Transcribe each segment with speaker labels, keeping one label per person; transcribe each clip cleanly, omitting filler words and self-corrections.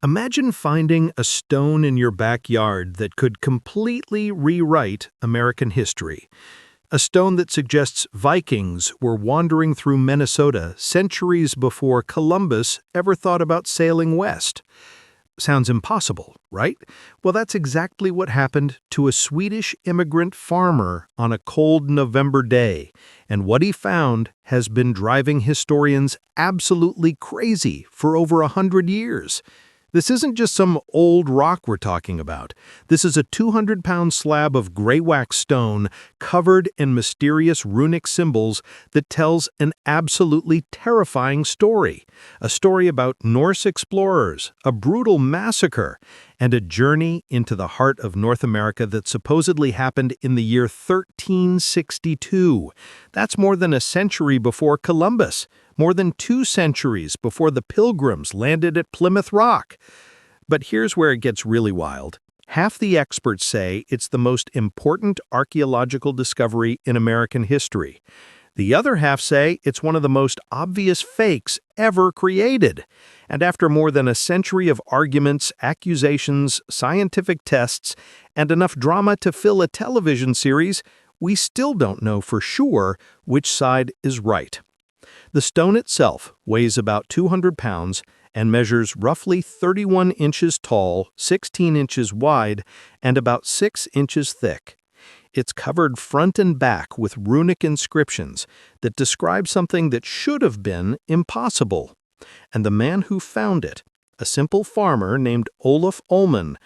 Speaker 1: Imagine finding a stone in your backyard that could completely rewrite American history. A stone that suggests Vikings were wandering through Minnesota centuries before Columbus ever thought about sailing west. Sounds impossible, right? Well, that's exactly what happened to a Swedish immigrant farmer on a cold November day, and what he found has been driving historians absolutely crazy for over 100 years. This isn't just some old rock we're talking about. This is a 200-pound slab of gray wax stone covered in mysterious runic symbols that tells an absolutely terrifying story. A story about Norse explorers, a brutal massacre, and a journey into the heart of North America that supposedly happened in the year 1362. That's more than a century before Columbus. More than 2 centuries before the Pilgrims landed at Plymouth Rock. But here's where it gets really wild. Half the experts say it's the most important archaeological discovery in American history. The other half say it's one of the most obvious fakes ever created. And after more than a century of arguments, accusations, scientific tests, and enough drama to fill a television series, we still don't know for sure which side is right. The stone itself weighs about 200 pounds and measures roughly 31 inches tall, 16 inches wide, and about 6 inches thick. It's covered front and back with runic inscriptions that describe something that should have been impossible. And the man who found it, a simple farmer named Olof Ohman,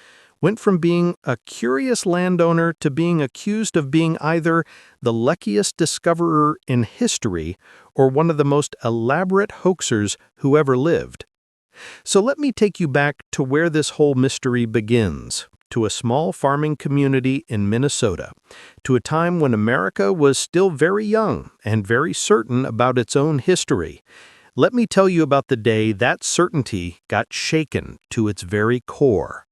Speaker 1: went from being a curious landowner to being accused of being either the luckiest discoverer in history or one of the most elaborate hoaxers who ever lived. So let me take you back to where this whole mystery begins, to a small farming community in Minnesota, to a time when America was still very young and very certain about its own history. Let me tell you about the day that certainty got shaken to its very core.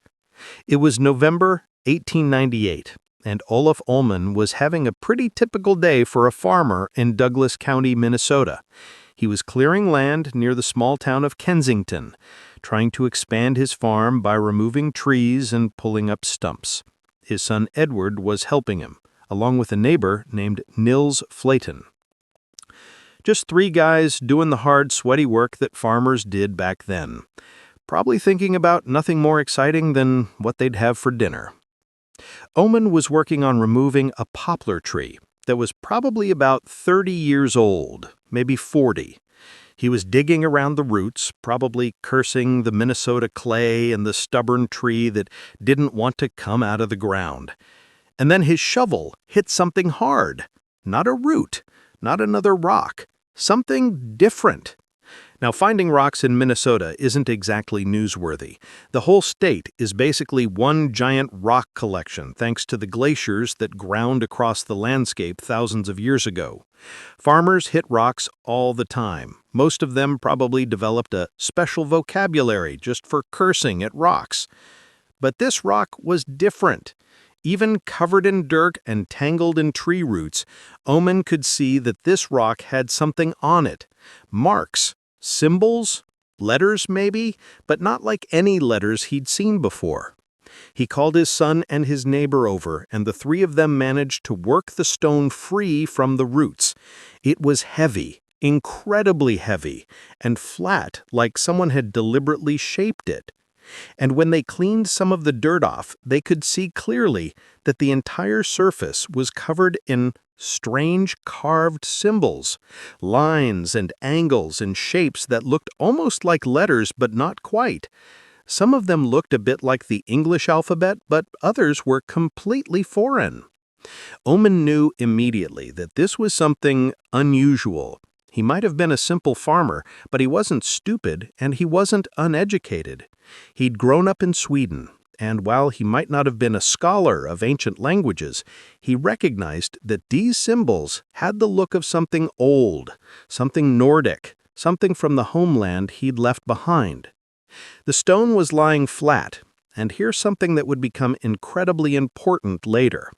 Speaker 1: It was November 1898, and Olof Ohman was having a pretty typical day for a farmer in Douglas County, Minnesota. He was clearing land near the small town of Kensington, trying to expand his farm by removing trees and pulling up stumps. His son Edward was helping him, along with a neighbor named Nils Flayton. Just 3 guys doing the hard, sweaty work that farmers did back then. Probably thinking about nothing more exciting than what they'd have for dinner. Ohman was working on removing a poplar tree that was probably about 30 years old, maybe 40. He was digging around the roots, probably cursing the Minnesota clay and the stubborn tree that didn't want to come out of the ground. And then his shovel hit something hard. Not a root, not another rock, something different. Now, finding rocks in Minnesota isn't exactly newsworthy. The whole state is basically one giant rock collection thanks to the glaciers that ground across the landscape thousands of years ago. Farmers hit rocks all the time. Most of them probably developed a special vocabulary just for cursing at rocks. But this rock was different. Even covered in dirt and tangled in tree roots, Ohman could see that this rock had something on it. Marks. Symbols? Letters, maybe? But not like any letters he'd seen before. He called his son and his neighbor over, and the 3 of them managed to work the stone free from the roots. It was heavy, incredibly heavy, and flat like someone had deliberately shaped it. And when they cleaned some of the dirt off, they could see clearly that the entire surface was covered in strange carved symbols, lines and angles and shapes that looked almost like letters but not quite. Some of them looked a bit like the English alphabet, but others were completely foreign. Ohman knew immediately that this was something unusual. He might have been a simple farmer, but he wasn't stupid and he wasn't uneducated. He'd grown up in Sweden, and while he might not have been a scholar of ancient languages, he recognized that these symbols had the look of something old, something Nordic, something from the homeland he'd left behind. The stone was lying flat, And here's something that would become incredibly important later.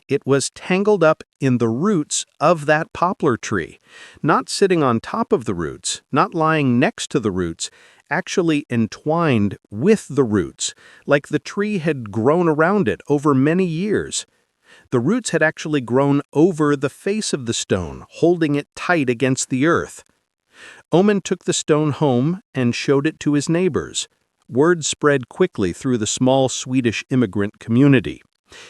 Speaker 1: It was tangled up in the roots of that poplar tree, not sitting on top of the roots, not lying next to the roots, actually entwined with the roots, like the tree had grown around it over many years. The roots had actually grown over the face of the stone, holding it tight against the earth. Ohman took the stone home and showed it to his neighbors. Word spread quickly through the small Swedish immigrant community.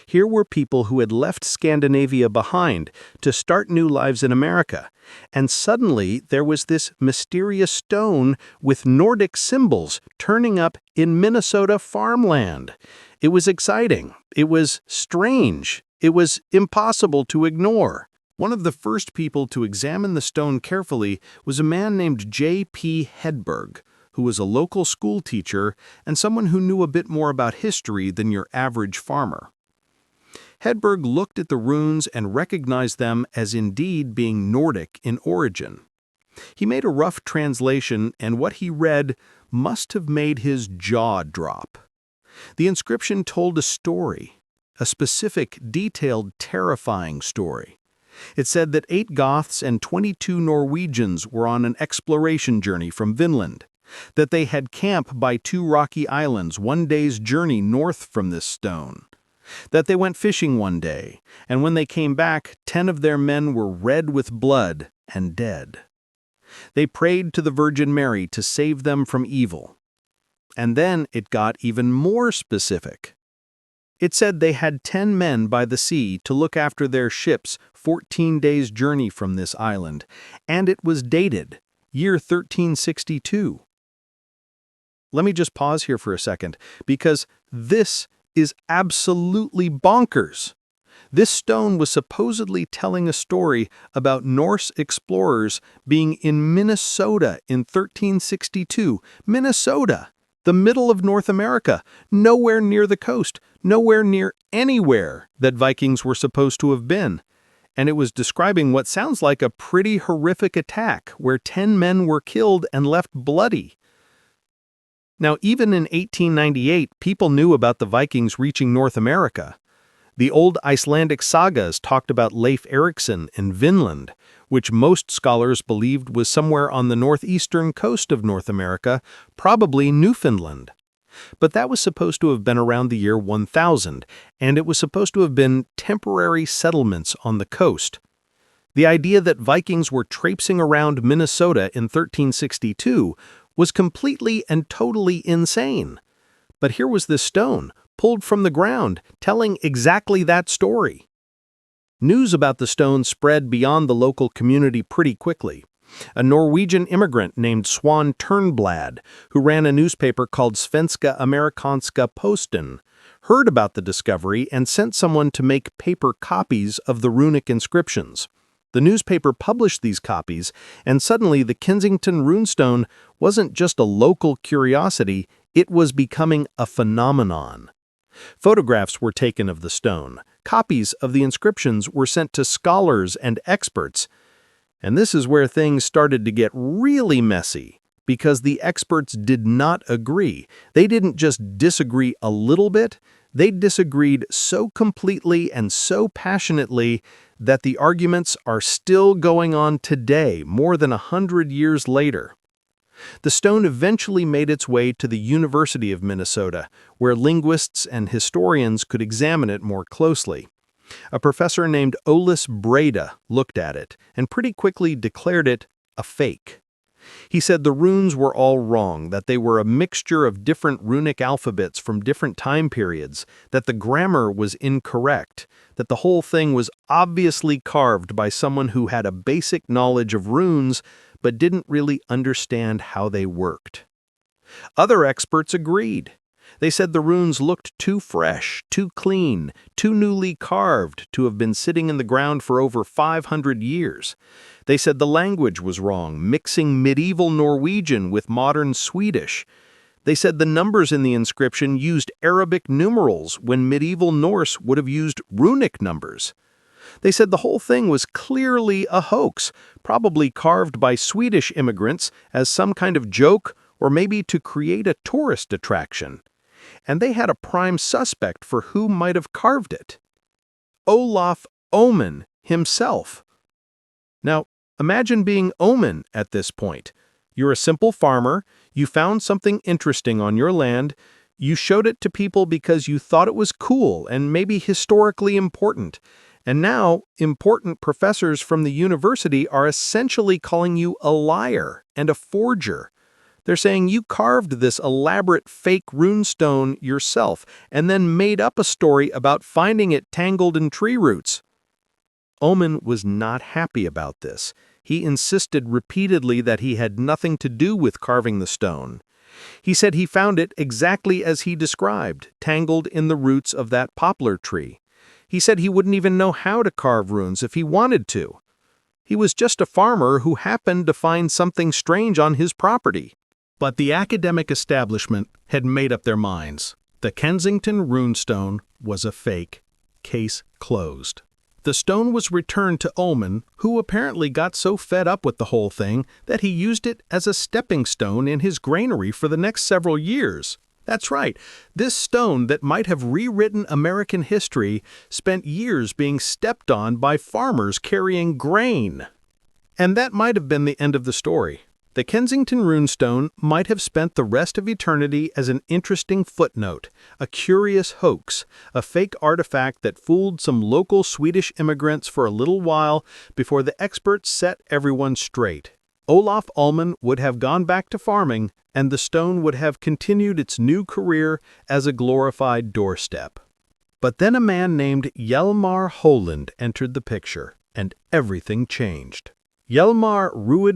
Speaker 1: Here were people who had left Scandinavia behind to start new lives in America, and suddenly there was this mysterious stone with Nordic symbols turning up in Minnesota farmland. It was exciting. It was strange. It was impossible to ignore. One of the first people to examine the stone carefully was a man named J.P. Hedberg, who was a local school teacher and someone who knew a bit more about history than your average farmer. Hedberg looked at the runes and recognized them as indeed being Nordic in origin. He made a rough translation, and what he read must have made his jaw drop. The inscription told a story, a specific, detailed, terrifying story. It said that 8 Goths and 22 Norwegians were on an exploration journey from Vinland, that they had camp by 2 rocky islands 1 day's journey north from this stone, that they went fishing one day, and when they came back, 10 of their men were red with blood and dead. They prayed to the Virgin Mary to save them from evil. And then it got even more specific. It said they had 10 men by the sea to look after their ships 14 days' journey from this island, and it was dated, year 1362. Let me just pause here for a second, because this is absolutely bonkers. This stone was supposedly telling a story about Norse explorers being in Minnesota in 1362. Minnesota, the middle of North America, nowhere near the coast, nowhere near anywhere that Vikings were supposed to have been. And it was describing what sounds like a pretty horrific attack where 10 men were killed and left bloody. Now, even in 1898, people knew about the Vikings reaching North America. The old Icelandic sagas talked about Leif Erikson in Vinland, which most scholars believed was somewhere on the northeastern coast of North America, probably Newfoundland. But that was supposed to have been around the year 1000, and it was supposed to have been temporary settlements on the coast. The idea that Vikings were traipsing around Minnesota in 1362 was completely and totally insane. But here was this stone, pulled from the ground, telling exactly that story. News about the stone spread beyond the local community pretty quickly. A Norwegian immigrant named Swan Turnblad, who ran a newspaper called Svenska Amerikanska Posten, heard about the discovery and sent someone to make paper copies of the runic inscriptions. The newspaper published these copies, and suddenly the Kensington Runestone wasn't just a local curiosity, it was becoming a phenomenon. Photographs were taken of the stone. Copies of the inscriptions were sent to scholars and experts. And this is where things started to get really messy, because the experts did not agree. They didn't just disagree a little bit, they disagreed so completely and so passionately that the arguments are still going on today, more than 100 years later. The stone eventually made its way to the University of Minnesota, where linguists and historians could examine it more closely. A professor named Olof Ohman looked at it and pretty quickly declared it a fake. He said the runes were all wrong, that they were a mixture of different runic alphabets from different time periods, that the grammar was incorrect, that the whole thing was obviously carved by someone who had a basic knowledge of runes but didn't really understand how they worked. Other experts agreed. They said the runes looked too fresh, too clean, too newly carved to have been sitting in the ground for over 500 years. They said the language was wrong, mixing medieval Norwegian with modern Swedish. They said the numbers in the inscription used Arabic numerals when medieval Norse would have used runic numbers. They said the whole thing was clearly a hoax, probably carved by Swedish immigrants as some kind of joke or maybe to create a tourist attraction. and they had a prime suspect for who might have carved it: Olof Ohman himself. Now, imagine being Ohman at this point. You're a simple farmer, you found something interesting on your land, you showed it to people because you thought it was cool and maybe historically important. And now, important professors from the university are essentially calling you a liar and a forger. They're saying you carved this elaborate fake runestone yourself and then made up a story about finding it tangled in tree roots. Ohman was not happy about this. He insisted repeatedly that he had nothing to do with carving the stone. He said he found it exactly as he described, tangled in the roots of that poplar tree. He said he wouldn't even know how to carve runes if he wanted to. He was just a farmer who happened to find something strange on his property. But the academic establishment had made up their minds. The Kensington Runestone was a fake. Case closed. The stone was returned to Ohman, who apparently got so fed up with the whole thing that he used it as a stepping stone in his granary for the next several years. That's right, this stone that might have rewritten American history spent years being stepped on by farmers carrying grain. And that might have been the end of the story. The Kensington Runestone might have spent the rest of eternity as an interesting footnote, a curious hoax, a fake artifact that fooled some local Swedish immigrants for a little while before the experts set everyone straight. Olof Ohman would have gone back to farming, and the stone would have continued its new career as a glorified doorstep. But then a man named Hjalmar Holand entered the picture, and everything changed. Hjalmar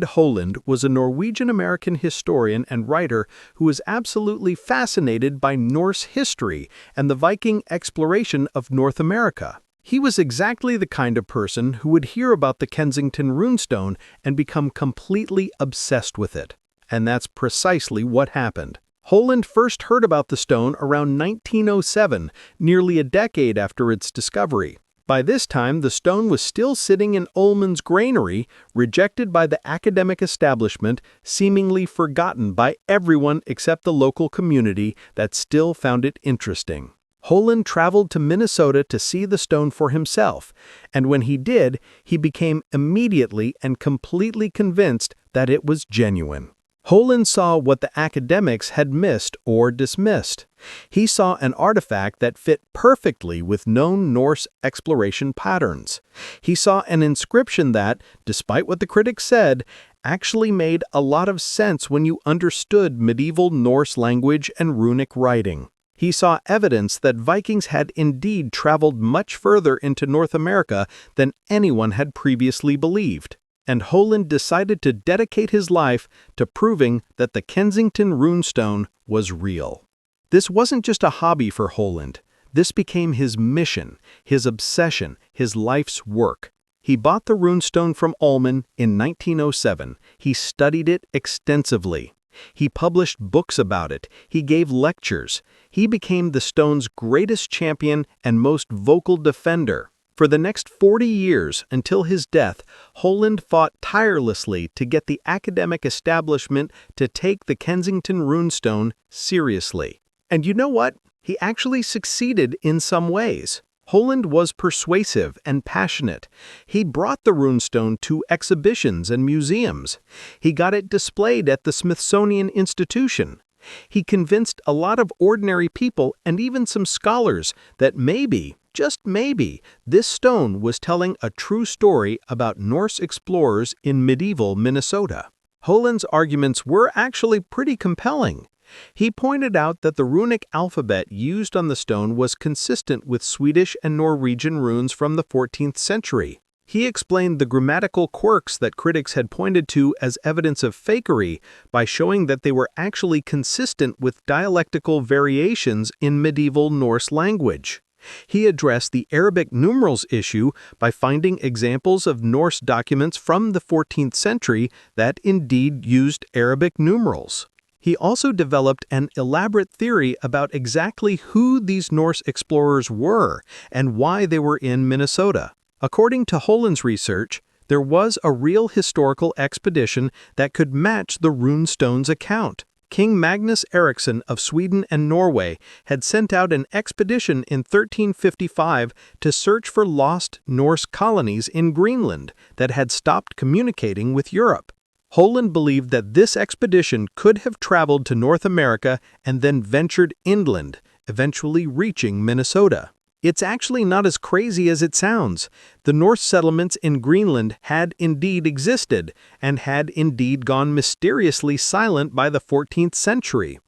Speaker 1: Holand was a Norwegian-American historian and writer who was absolutely fascinated by Norse history and the Viking exploration of North America. He was exactly the kind of person who would hear about the Kensington Runestone and become completely obsessed with it. And that's precisely what happened. Holand first heard about the stone around 1907, nearly a decade after its discovery. By this time, the stone was still sitting in Ohman's granary, rejected by the academic establishment, seemingly forgotten by everyone except the local community that still found it interesting. Holand traveled to Minnesota to see the stone for himself, and when he did, he became immediately and completely convinced that it was genuine. Holand saw what the academics had missed or dismissed. He saw an artifact that fit perfectly with known Norse exploration patterns. He saw an inscription that, despite what the critics said, actually made a lot of sense when you understood medieval Norse language and runic writing. He saw evidence that Vikings had indeed traveled much further into North America than anyone had previously believed. And Holand decided to dedicate his life to proving that the Kensington Runestone was real. This wasn't just a hobby for Holand. This became his mission, his obsession, his life's work. He bought the runestone from Ohman in 1907. He studied it extensively. He published books about it. He gave lectures. He became the stone's greatest champion and most vocal defender. For the next 40 years, until his death, Holand fought tirelessly to get the academic establishment to take the Kensington Runestone seriously. And you know what? He actually succeeded in some ways. Holand was persuasive and passionate. He brought the runestone to exhibitions and museums. He got it displayed at the Smithsonian Institution. He convinced a lot of ordinary people and even some scholars that maybe, just maybe, this stone was telling a true story about Norse explorers in medieval Minnesota. Holand's arguments were actually pretty compelling. He pointed out that the runic alphabet used on the stone was consistent with Swedish and Norwegian runes from the 14th century. He explained the grammatical quirks that critics had pointed to as evidence of fakery by showing that they were actually consistent with dialectical variations in medieval Norse language. He addressed the Arabic numerals issue by finding examples of Norse documents from the 14th century that indeed used Arabic numerals. He also developed an elaborate theory about exactly who these Norse explorers were and why they were in Minnesota. According to Holand's research, there was a real historical expedition that could match the runestone's account. King Magnus Eriksson of Sweden and Norway had sent out an expedition in 1355 to search for lost Norse colonies in Greenland that had stopped communicating with Europe. Holand believed that this expedition could have traveled to North America and then ventured inland, eventually reaching Minnesota. It's actually not as crazy as it sounds. The Norse settlements in Greenland had indeed existed and had indeed gone mysteriously silent by the 14th century.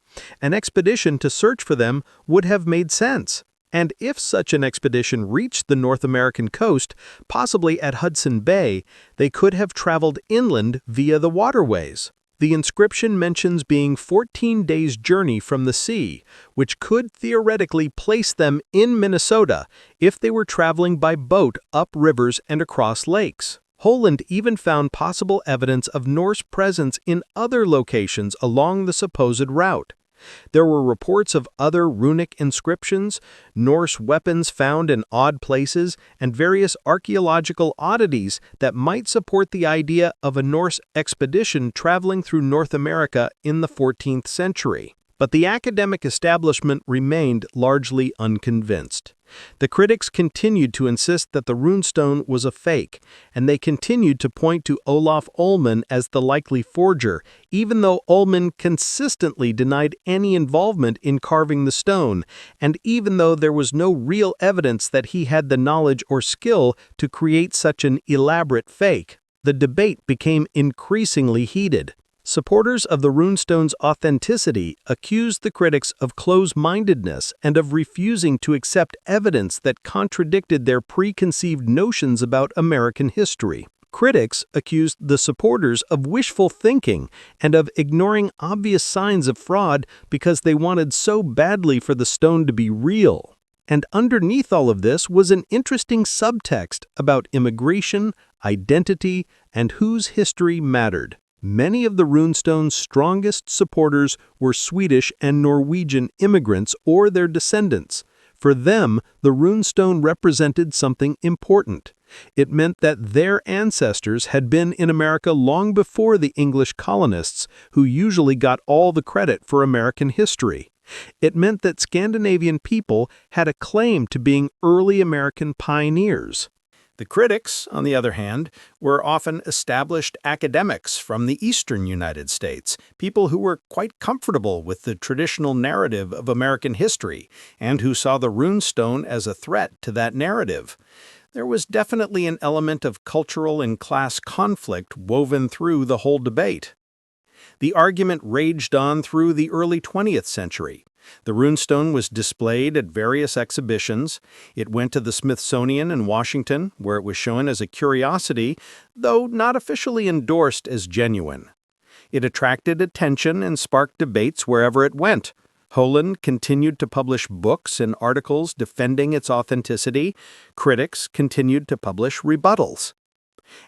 Speaker 1: An expedition to search for them would have made sense. And if such an expedition reached the North American coast, possibly at Hudson Bay, they could have traveled inland via the waterways. The inscription mentions being 14 days' journey from the sea, which could theoretically place them in Minnesota if they were traveling by boat up rivers and across lakes. Holand even found possible evidence of Norse presence in other locations along the supposed route. There were reports of other runic inscriptions, Norse weapons found in odd places, and various archaeological oddities that might support the idea of a Norse expedition traveling through North America in the 14th century. But the academic establishment remained largely unconvinced. The critics continued to insist that the runestone was a fake, and they continued to point to Olof Ohman as the likely forger, even though Ohman consistently denied any involvement in carving the stone, and even though there was no real evidence that he had the knowledge or skill to create such an elaborate fake. The debate became increasingly heated. Supporters of the runestone's authenticity accused the critics of close-mindedness and of refusing to accept evidence that contradicted their preconceived notions about American history. Critics accused the supporters of wishful thinking and of ignoring obvious signs of fraud because they wanted so badly for the stone to be real. And underneath all of this was an interesting subtext about immigration, identity, and whose history mattered. Many of the runestone's strongest supporters were Swedish and Norwegian immigrants or their descendants. For them, the runestone represented something important. It meant that their ancestors had been in America long before the English colonists, who usually got all the credit for American history. It meant that Scandinavian people had a claim to being early American pioneers. The critics, on the other hand, were often established academics from the eastern United States, people who were quite comfortable with the traditional narrative of American history and who saw the runestone as a threat to that narrative. There was definitely an element of cultural and class conflict woven through the whole debate. The argument raged on through the early 20th century. The runestone was displayed at various exhibitions. It went to the Smithsonian in Washington, where it was shown as a curiosity, though not officially endorsed as genuine. It attracted attention and sparked debates wherever it went. Holand continued to publish books and articles defending its authenticity. Critics continued to publish rebuttals.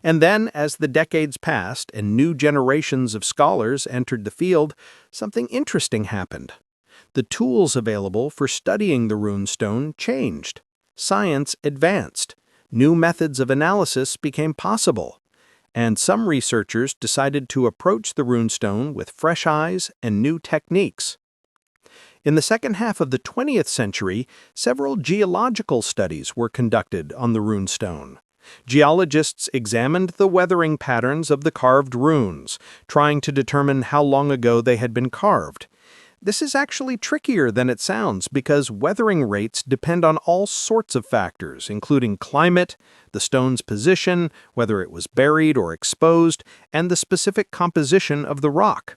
Speaker 1: And then, as the decades passed and new generations of scholars entered the field, something interesting happened. The tools available for studying the runestone changed. Science advanced. New methods of analysis became possible. And some researchers decided to approach the runestone with fresh eyes and new techniques. In the second half of the 20th century, several geological studies were conducted on the runestone. Geologists examined the weathering patterns of the carved runes, trying to determine how long ago they had been carved. This is actually trickier than it sounds because weathering rates depend on all sorts of factors, including climate, the stone's position, whether it was buried or exposed, and the specific composition of the rock.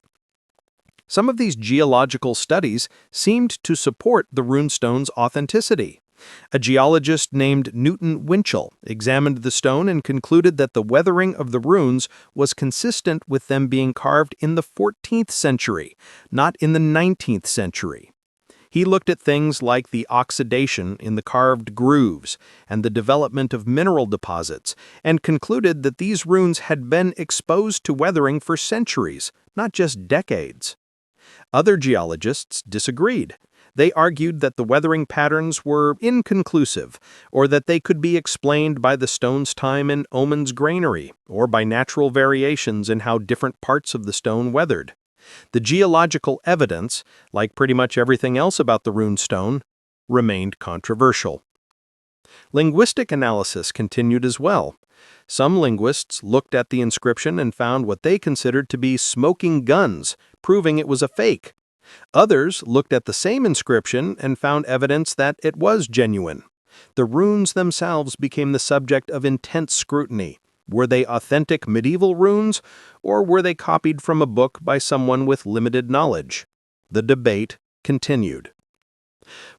Speaker 1: Some of these geological studies seemed to support the runestone's authenticity. A geologist named Newton Winchell examined the stone and concluded that the weathering of the runes was consistent with them being carved in the 14th century, not in the 19th century. He looked at things like the oxidation in the carved grooves and the development of mineral deposits, and concluded that these runes had been exposed to weathering for centuries, not just decades. Other geologists disagreed. They argued that the weathering patterns were inconclusive, or that they could be explained by the stone's time in Ohman's granary, or by natural variations in how different parts of the stone weathered. The geological evidence, like pretty much everything else about the runestone, remained controversial. Linguistic analysis continued as well. Some linguists looked at the inscription and found what they considered to be smoking guns, proving it was a fake. Others looked at the same inscription and found evidence that it was genuine. The runes themselves became the subject of intense scrutiny. Were they authentic medieval runes, or were they copied from a book by someone with limited knowledge? The debate continued.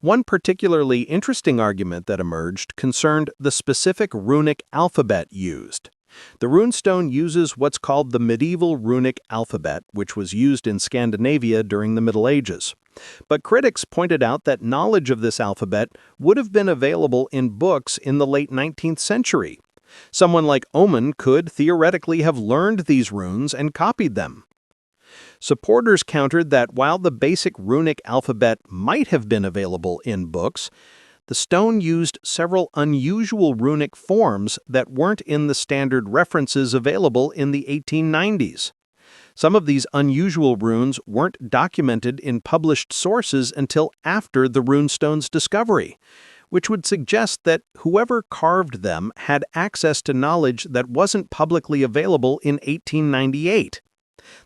Speaker 1: One particularly interesting argument that emerged concerned the specific runic alphabet used. The runestone uses what's called the medieval runic alphabet, which was used in Scandinavia during the Middle Ages. But critics pointed out that knowledge of this alphabet would have been available in books in the late 19th century. Someone like Ohman could theoretically have learned these runes and copied them. Supporters countered that while the basic runic alphabet might have been available in books, the stone used several unusual runic forms that weren't in the standard references available in the 1890s. Some of these unusual runes weren't documented in published sources until after the runestone's discovery, which would suggest that whoever carved them had access to knowledge that wasn't publicly available in 1898.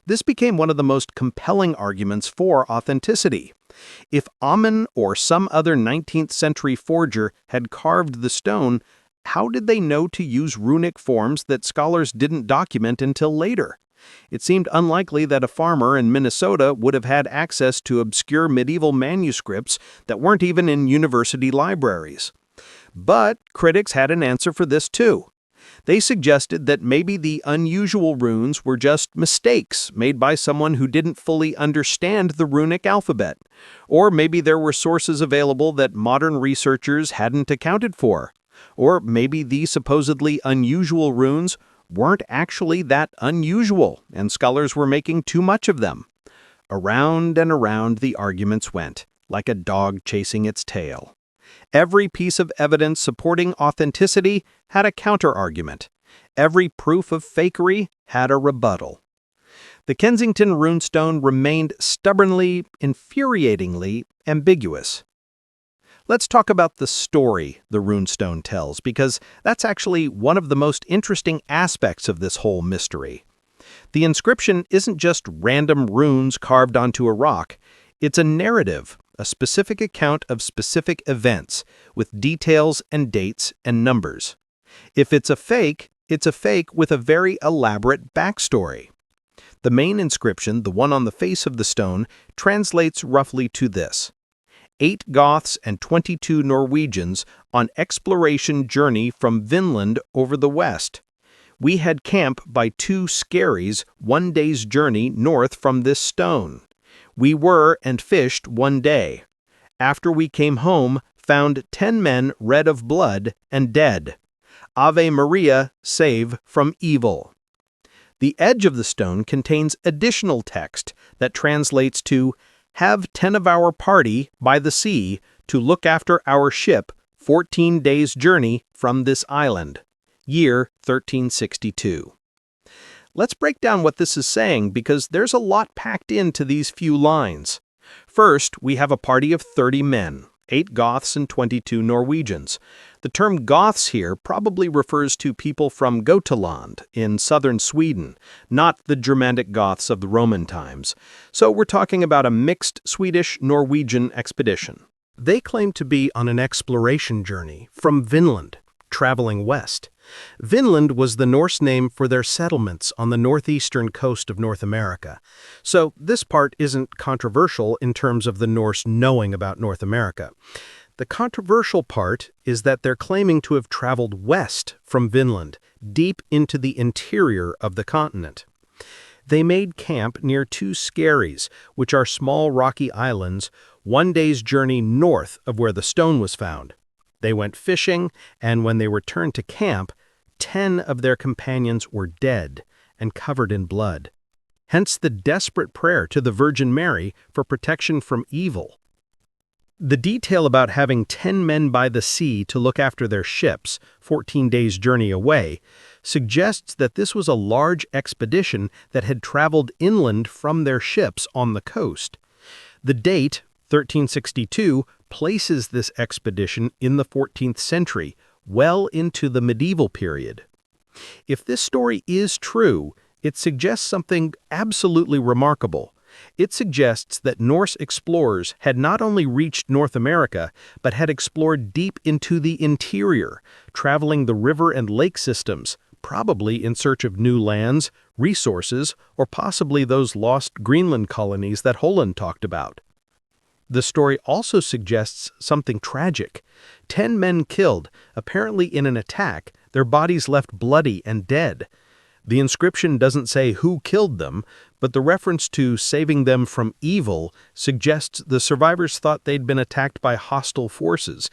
Speaker 1: This became one of the most compelling arguments for authenticity. If Ohman or some other 19th century forger had carved the stone, how did they know to use runic forms that scholars didn't document until later? It seemed unlikely that a farmer in Minnesota would have had access to obscure medieval manuscripts that weren't even in university libraries. But critics had an answer for this too. They suggested that maybe the unusual runes were just mistakes made by someone who didn't fully understand the runic alphabet, or maybe there were sources available that modern researchers hadn't accounted for, or maybe these supposedly unusual runes weren't actually that unusual and scholars were making too much of them. Around and around the arguments went, like a dog chasing its tail. Every piece of evidence supporting authenticity had a counter-argument. Every proof of fakery had a rebuttal. The Kensington Runestone remained stubbornly, infuriatingly ambiguous. Let's talk about the story the runestone tells, because that's actually one of the most interesting aspects of this whole mystery. The inscription isn't just random runes carved onto a rock. It's a narrative, a specific account of specific events, with details and dates and numbers. If it's a fake with a very elaborate backstory. The main inscription, the one on the face of the stone, translates roughly to this: 8 Goths and 22 Norwegians on exploration journey from Vinland over the west. We had camp by 2 skerries 1 day's journey north from this stone. We were and fished 1 day. After we came home, found 10 men red of blood and dead. Ave Maria, save from evil. The edge of the stone contains additional text that translates to have 10 of our party by the sea to look after our ship 14 days' journey from this island. Year 1362. Let's break down what this is saying because there's a lot packed into these few lines. First, we have a party of 30 men, 8 Goths and 22 Norwegians. The term Goths here probably refers to people from Götaland in southern Sweden, not the Germanic Goths of the Roman times. So we're talking about a mixed Swedish-Norwegian expedition. They claim to be on an exploration journey from Vinland, traveling west. Vinland was the Norse name for their settlements on the northeastern coast of North America. So this part isn't controversial in terms of the Norse knowing about North America. The controversial part is that they're claiming to have traveled west from Vinland, deep into the interior of the continent. They made camp near 2 skerries, which are small rocky islands, 1 day's journey north of where the stone was found. They went fishing, and when they returned to camp, 10 of their companions were dead and covered in blood. Hence the desperate prayer to the Virgin Mary for protection from evil. The detail about having 10 men by the sea to look after their ships, 14 days' journey away, suggests that this was a large expedition that had traveled inland from their ships on the coast. The date, 1362, places this expedition in the 14th century, well into the medieval period. If this story is true, it suggests something absolutely remarkable. It suggests that Norse explorers had not only reached North America, but had explored deep into the interior, traveling the river and lake systems, probably in search of new lands, resources, or possibly those lost Greenland colonies that Holand talked about. The story also suggests something tragic. 10 men killed, apparently in an attack, their bodies left bloody and dead. The inscription doesn't say who killed them, but the reference to saving them from evil suggests the survivors thought they'd been attacked by hostile forces,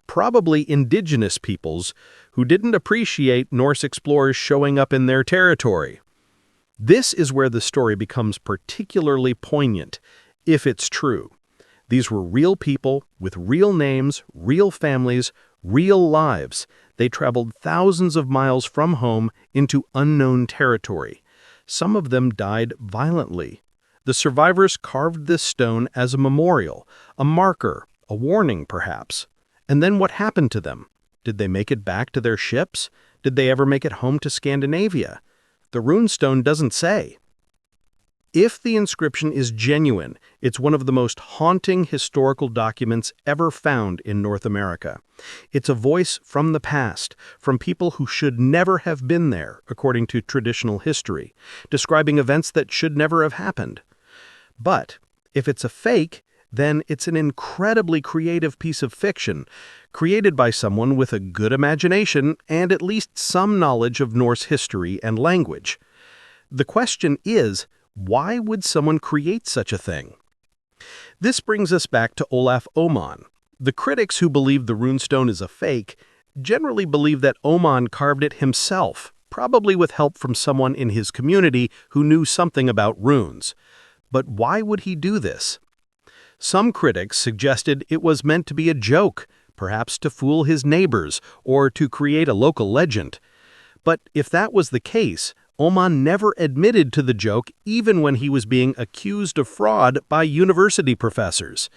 Speaker 1: probably indigenous peoples who didn't appreciate Norse explorers showing up in their territory. This is where the story becomes particularly poignant, if it's true. These were real people with real names, real families, real lives. They traveled thousands of miles from home into unknown territory. Some of them died violently. The survivors carved this stone as a memorial, a marker, a warning perhaps. And then what happened to them? Did they make it back to their ships? Did they ever make it home to Scandinavia? The runestone doesn't say. If the inscription is genuine, it's one of the most haunting historical documents ever found in North America. It's a voice from the past, from people who should never have been there, according to traditional history, describing events that should never have happened. But if it's a fake, then it's an incredibly creative piece of fiction, created by someone with a good imagination and at least some knowledge of Norse history and language. The question is, why would someone create such a thing? This brings us back to Olof Ohman. The critics who believe the runestone is a fake generally believe that Ohman carved it himself, probably with help from someone in his community who knew something about runes. But why would he do this? Some critics suggested it was meant to be a joke, perhaps to fool his neighbors or to create a local legend. But if that was the case, Ohman never admitted to the joke even when he was being accused of fraud by university professors.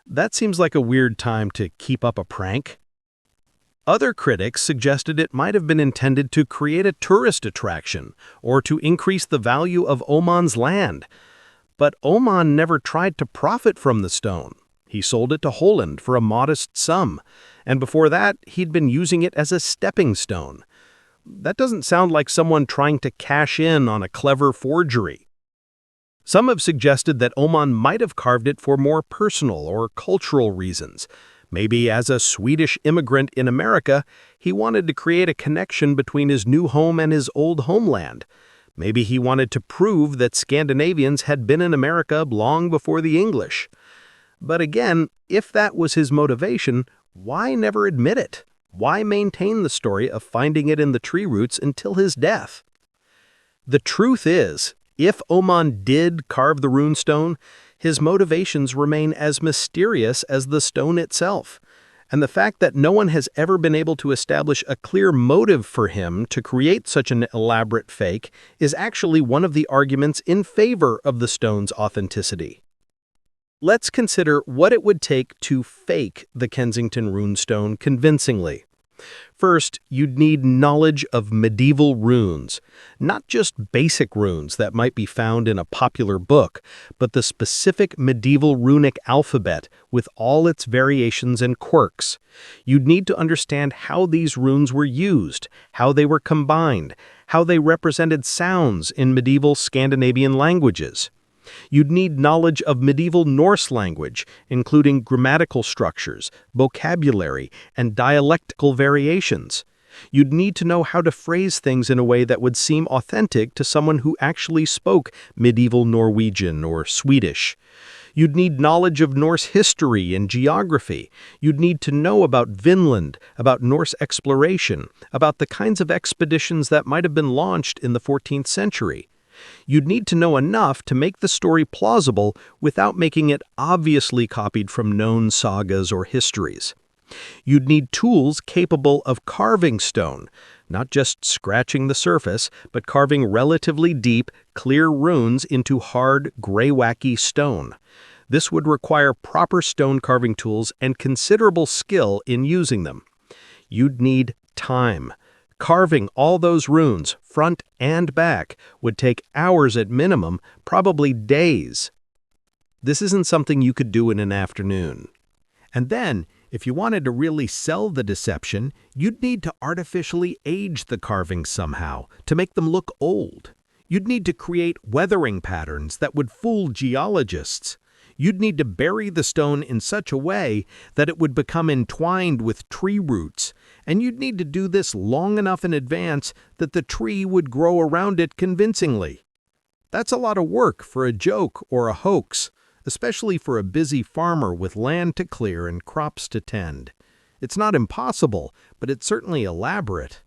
Speaker 1: That seems like a weird time to keep up a prank. Other critics suggested it might have been intended to create a tourist attraction or to increase the value of Ohman's land. But Ohman never tried to profit from the stone. He sold it to Holand for a modest sum, and before that, he'd been using it as a stepping stone. That doesn't sound like someone trying to cash in on a clever forgery. Some have suggested that Ohman might have carved it for more personal or cultural reasons. Maybe as a Swedish immigrant in America, he wanted to create a connection between his new home and his old homeland. Maybe he wanted to prove that Scandinavians had been in America long before the English. But again, if that was his motivation, why never admit it? Why maintain the story of finding it in the tree roots until his death? The truth is, if Ohman did carve the runestone, his motivations remain as mysterious as the stone itself. And the fact that no one has ever been able to establish a clear motive for him to create such an elaborate fake is actually one of the arguments in favor of the stone's authenticity. Let's consider what it would take to fake the Kensington Runestone convincingly. First, you'd need knowledge of medieval runes, not just basic runes that might be found in a popular book, but the specific medieval runic alphabet with all its variations and quirks. You'd need to understand how these runes were used, how they were combined, how they represented sounds in medieval Scandinavian languages. You'd need knowledge of medieval Norse language, including grammatical structures, vocabulary, and dialectical variations. You'd need to know how to phrase things in a way that would seem authentic to someone who actually spoke medieval Norwegian or Swedish. You'd need knowledge of Norse history and geography. You'd need to know about Vinland, about Norse exploration, about the kinds of expeditions that might have been launched in the 14th century. You'd need to know enough to make the story plausible without making it obviously copied from known sagas or histories. You'd need tools capable of carving stone, not just scratching the surface, but carving relatively deep, clear runes into hard, gray-wacky stone. This would require proper stone carving tools and considerable skill in using them. You'd need time. Carving all those runes, front and back, would take hours at minimum, probably days. This isn't something you could do in an afternoon. And then, if you wanted to really sell the deception, you'd need to artificially age the carvings somehow, to make them look old. You'd need to create weathering patterns that would fool geologists. You'd need to bury the stone in such a way that it would become entwined with tree roots, and you'd need to do this long enough in advance that the tree would grow around it convincingly. That's a lot of work for a joke or a hoax, especially for a busy farmer with land to clear and crops to tend. It's not impossible, but it's certainly elaborate.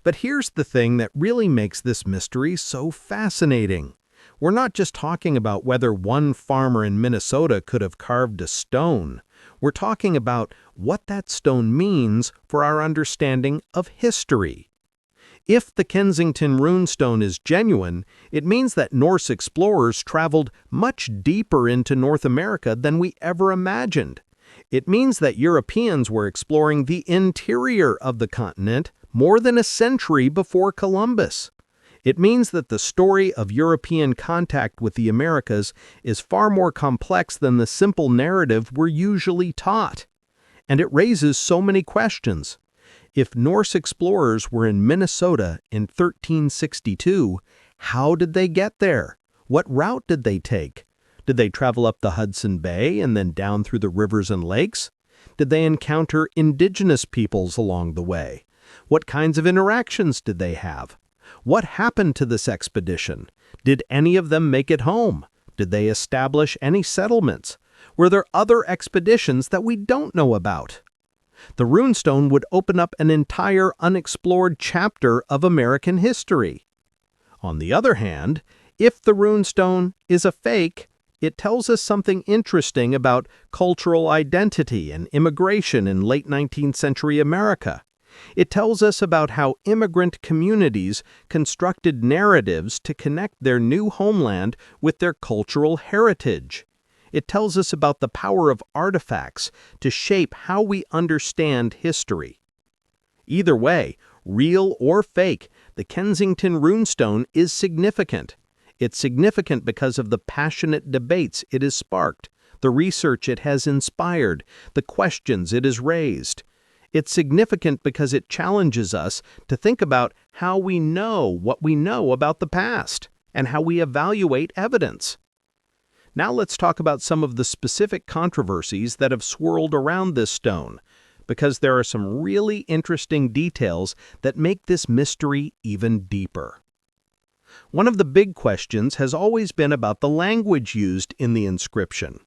Speaker 1: But here's the thing that really makes this mystery so fascinating. We're not just talking about whether one farmer in Minnesota could have carved a stone. We're talking about what that stone means for our understanding of history. If the Kensington Runestone is genuine, it means that Norse explorers traveled much deeper into North America than we ever imagined. It means that Europeans were exploring the interior of the continent more than a century before Columbus. It means that the story of European contact with the Americas is far more complex than the simple narrative we're usually taught. And it raises so many questions. If Norse explorers were in Minnesota in 1362, how did they get there? What route did they take? Did they travel up the Hudson Bay and then down through the rivers and lakes? Did they encounter indigenous peoples along the way? What kinds of interactions did they have? What happened to this expedition? Did any of them make it home? Did they establish any settlements? Were there other expeditions that we don't know about? The runestone would open up an entire unexplored chapter of American history. On the other hand, if the runestone is a fake, it tells us something interesting about cultural identity and immigration in late 19th century America. It tells us about how immigrant communities constructed narratives to connect their new homeland with their cultural heritage. It tells us about the power of artifacts to shape how we understand history. Either way, real or fake, the Kensington Runestone is significant. It's significant because of the passionate debates it has sparked, the research it has inspired, the questions it has raised. It's significant because it challenges us to think about how we know what we know about the past and how we evaluate evidence. Now let's talk about some of the specific controversies that have swirled around this stone, because there are some really interesting details that make this mystery even deeper. One of the big questions has always been about the language used in the inscription.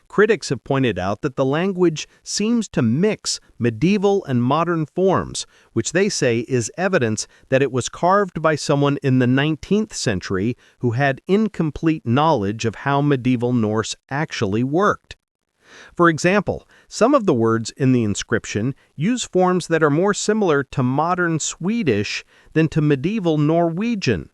Speaker 1: Critics have pointed out that the language seems to mix medieval and modern forms, which they say is evidence that it was carved by someone in the 19th century who had incomplete knowledge of how medieval Norse actually worked. For example, some of the words in the inscription use forms that are more similar to modern Swedish than to medieval Norwegian.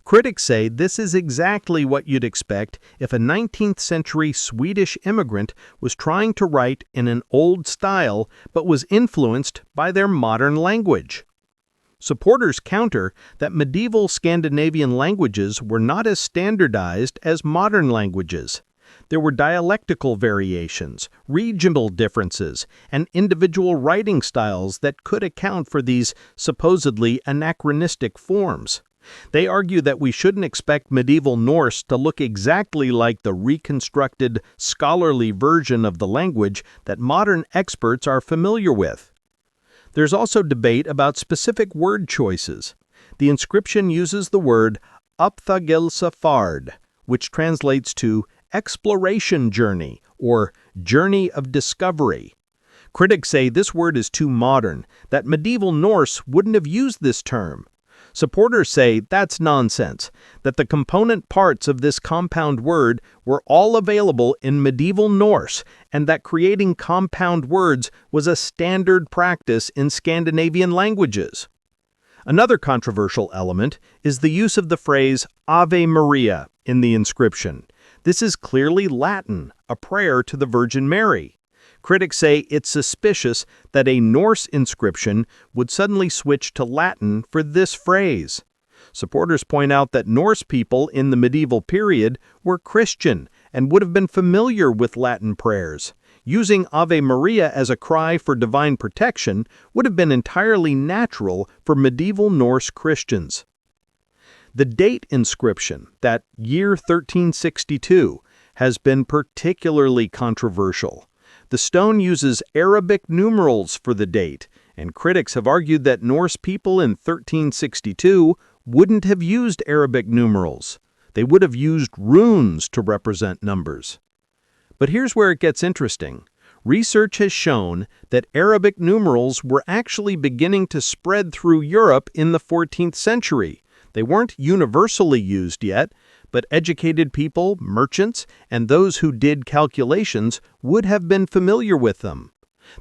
Speaker 1: Critics say this is exactly what you'd expect if a 19th century Swedish immigrant was trying to write in an old style but was influenced by their modern language. Supporters counter that medieval Scandinavian languages were not as standardized as modern languages. There were dialectical variations, regional differences, and individual writing styles that could account for these supposedly anachronistic forms. They argue that we shouldn't expect medieval Norse to look exactly like the reconstructed, scholarly version of the language that modern experts are familiar with. There's also debate about specific word choices. The inscription uses the word uppthagelsefard, which translates to exploration journey or journey of discovery. Critics say this word is too modern, that medieval Norse wouldn't have used this term. Supporters say that's nonsense, that the component parts of this compound word were all available in medieval Norse, and that creating compound words was a standard practice in Scandinavian languages. Another controversial element is the use of the phrase Ave Maria in the inscription. This is clearly Latin, a prayer to the Virgin Mary. Critics say it's suspicious that a Norse inscription would suddenly switch to Latin for this phrase. Supporters point out that Norse people in the medieval period were Christian and would have been familiar with Latin prayers. Using Ave Maria as a cry for divine protection would have been entirely natural for medieval Norse Christians. The date inscription, that year 1362, has been particularly controversial. The stone uses Arabic numerals for the date, and critics have argued that Norse people in 1362 wouldn't have used Arabic numerals. They would have used runes to represent numbers. But here's where it gets interesting. Research has shown that Arabic numerals were actually beginning to spread through Europe in the 14th century. They weren't universally used yet, but educated people, merchants, and those who did calculations would have been familiar with them.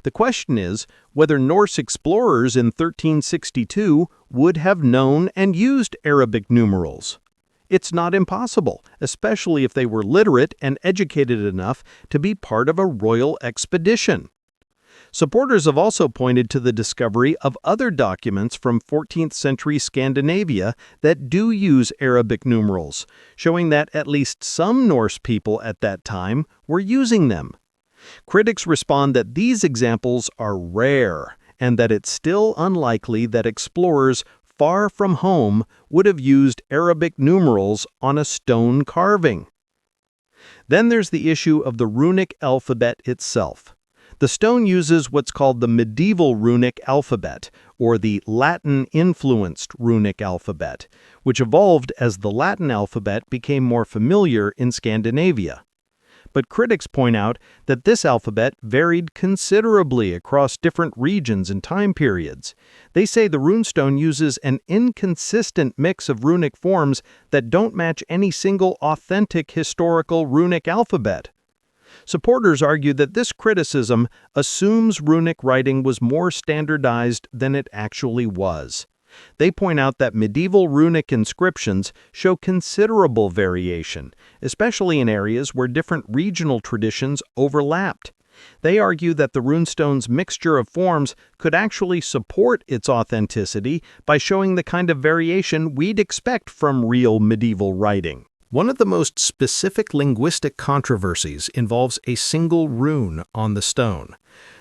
Speaker 1: The question is whether Norse explorers in 1362 would have known and used Arabic numerals. It's not impossible, especially if they were literate and educated enough to be part of a royal expedition. Supporters have also pointed to the discovery of other documents from 14th century Scandinavia that do use Arabic numerals, showing that at least some Norse people at that time were using them. Critics respond that these examples are rare and that it's still unlikely that explorers far from home would have used Arabic numerals on a stone carving. Then there's the issue of the runic alphabet itself. The stone uses what's called the medieval runic alphabet, or the Latin-influenced runic alphabet, which evolved as the Latin alphabet became more familiar in Scandinavia. But critics point out that this alphabet varied considerably across different regions and time periods. They say the runestone uses an inconsistent mix of runic forms that don't match any single authentic historical runic alphabet. Supporters argue that this criticism assumes runic writing was more standardized than it actually was. They point out that medieval runic inscriptions show considerable variation, especially in areas where different regional traditions overlapped. They argue that the runestone's mixture of forms could actually support its authenticity by showing the kind of variation we'd expect from real medieval writing. One of the most specific linguistic controversies involves a single rune on the stone.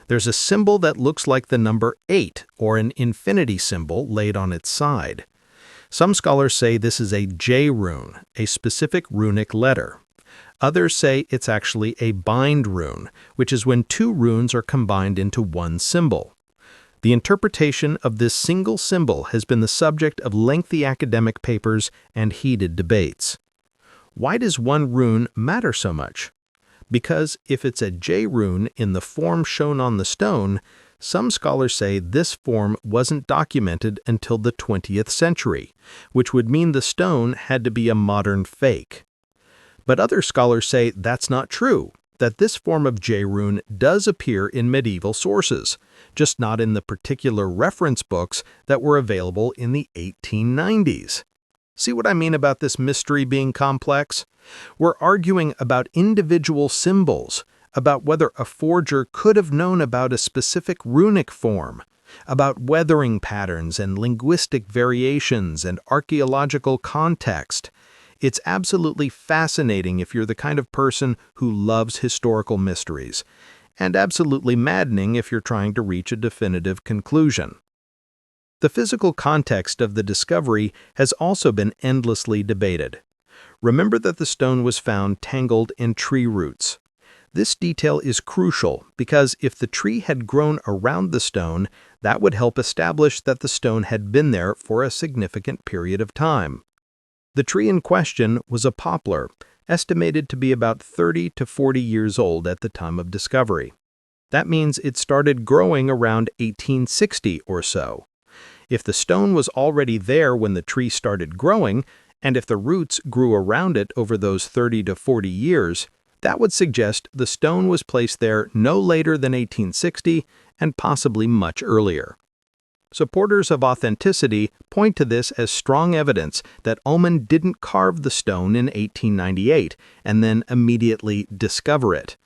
Speaker 1: There's a symbol that looks like the number 8, or an infinity symbol laid on its side. Some scholars say this is a J rune, a specific runic letter. Others say it's actually a bind rune, which is when two runes are combined into one symbol. The interpretation of this single symbol has been the subject of lengthy academic papers and heated debates. Why does one rune matter so much? Because if it's a J rune in the form shown on the stone, some scholars say this form wasn't documented until the 20th century, which would mean the stone had to be a modern fake. But other scholars say that's not true, that this form of J rune does appear in medieval sources, just not in the particular reference books that were available in the 1890s. See what I mean about this mystery being complex? We're arguing about individual symbols, about whether a forger could have known about a specific runic form, about weathering patterns and linguistic variations and archaeological context. It's absolutely fascinating if you're the kind of person who loves historical mysteries, and absolutely maddening if you're trying to reach a definitive conclusion. The physical context of the discovery has also been endlessly debated. Remember that the stone was found tangled in tree roots. This detail is crucial because if the tree had grown around the stone, that would help establish that the stone had been there for a significant period of time. The tree in question was a poplar, estimated to be about 30 to 40 years old at the time of discovery. That means it started growing around 1860 or so. If the stone was already there when the tree started growing, and if the roots grew around it over those 30 to 40 years, that would suggest the stone was placed there no later than 1860 and possibly much earlier. Supporters of authenticity point to this as strong evidence that Ohman didn't carve the stone in 1898 and then immediately discover it.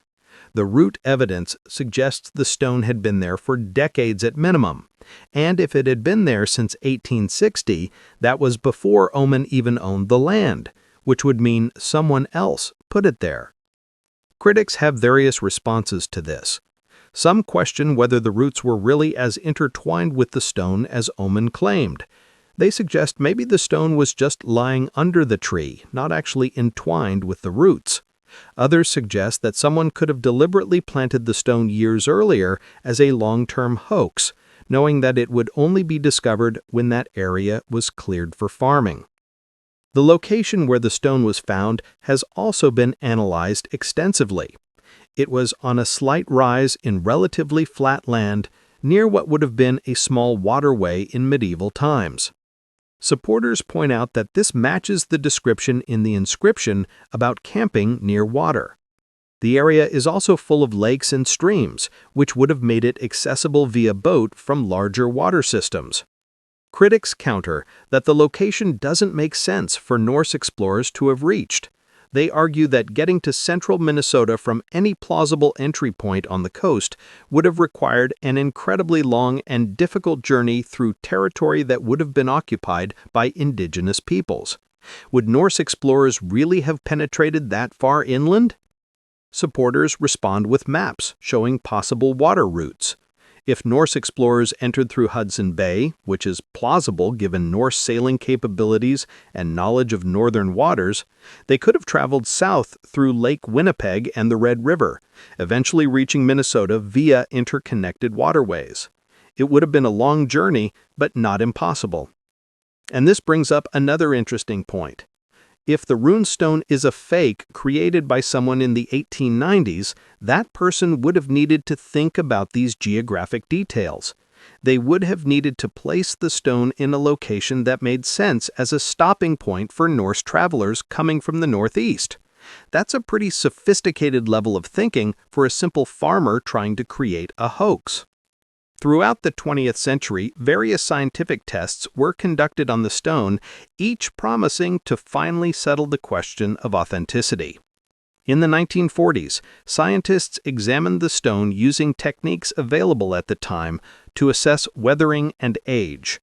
Speaker 1: The root evidence suggests the stone had been there for decades at minimum, and if it had been there since 1860, that was before Ohman even owned the land, which would mean someone else put it there. Critics have various responses to this. Some question whether the roots were really as intertwined with the stone as Ohman claimed. They suggest maybe the stone was just lying under the tree, not actually entwined with the roots. Others suggest that someone could have deliberately planted the stone years earlier as a long-term hoax, knowing that it would only be discovered when that area was cleared for farming. The location where the stone was found has also been analyzed extensively. It was on a slight rise in relatively flat land near what would have been a small waterway in medieval times. Supporters point out that this matches the description in the inscription about camping near water. The area is also full of lakes and streams, which would have made it accessible via boat from larger water systems. Critics counter that the location doesn't make sense for Norse explorers to have reached. They argue that getting to central Minnesota from any plausible entry point on the coast would have required an incredibly long and difficult journey through territory that would have been occupied by indigenous peoples. Would Norse explorers really have penetrated that far inland? Supporters respond with maps showing possible water routes. If Norse explorers entered through Hudson Bay, which is plausible given Norse sailing capabilities and knowledge of northern waters, they could have traveled south through Lake Winnipeg and the Red River, eventually reaching Minnesota via interconnected waterways. It would have been a long journey, but not impossible. And this brings up another interesting point. If the runestone is a fake created by someone in the 1890s, that person would have needed to think about these geographic details. They would have needed to place the stone in a location that made sense as a stopping point for Norse travelers coming from the northeast. That's a pretty sophisticated level of thinking for a simple farmer trying to create a hoax. Throughout the 20th century, various scientific tests were conducted on the stone, each promising to finally settle the question of authenticity. In the 1940s, scientists examined the stone using techniques available at the time to assess weathering and age.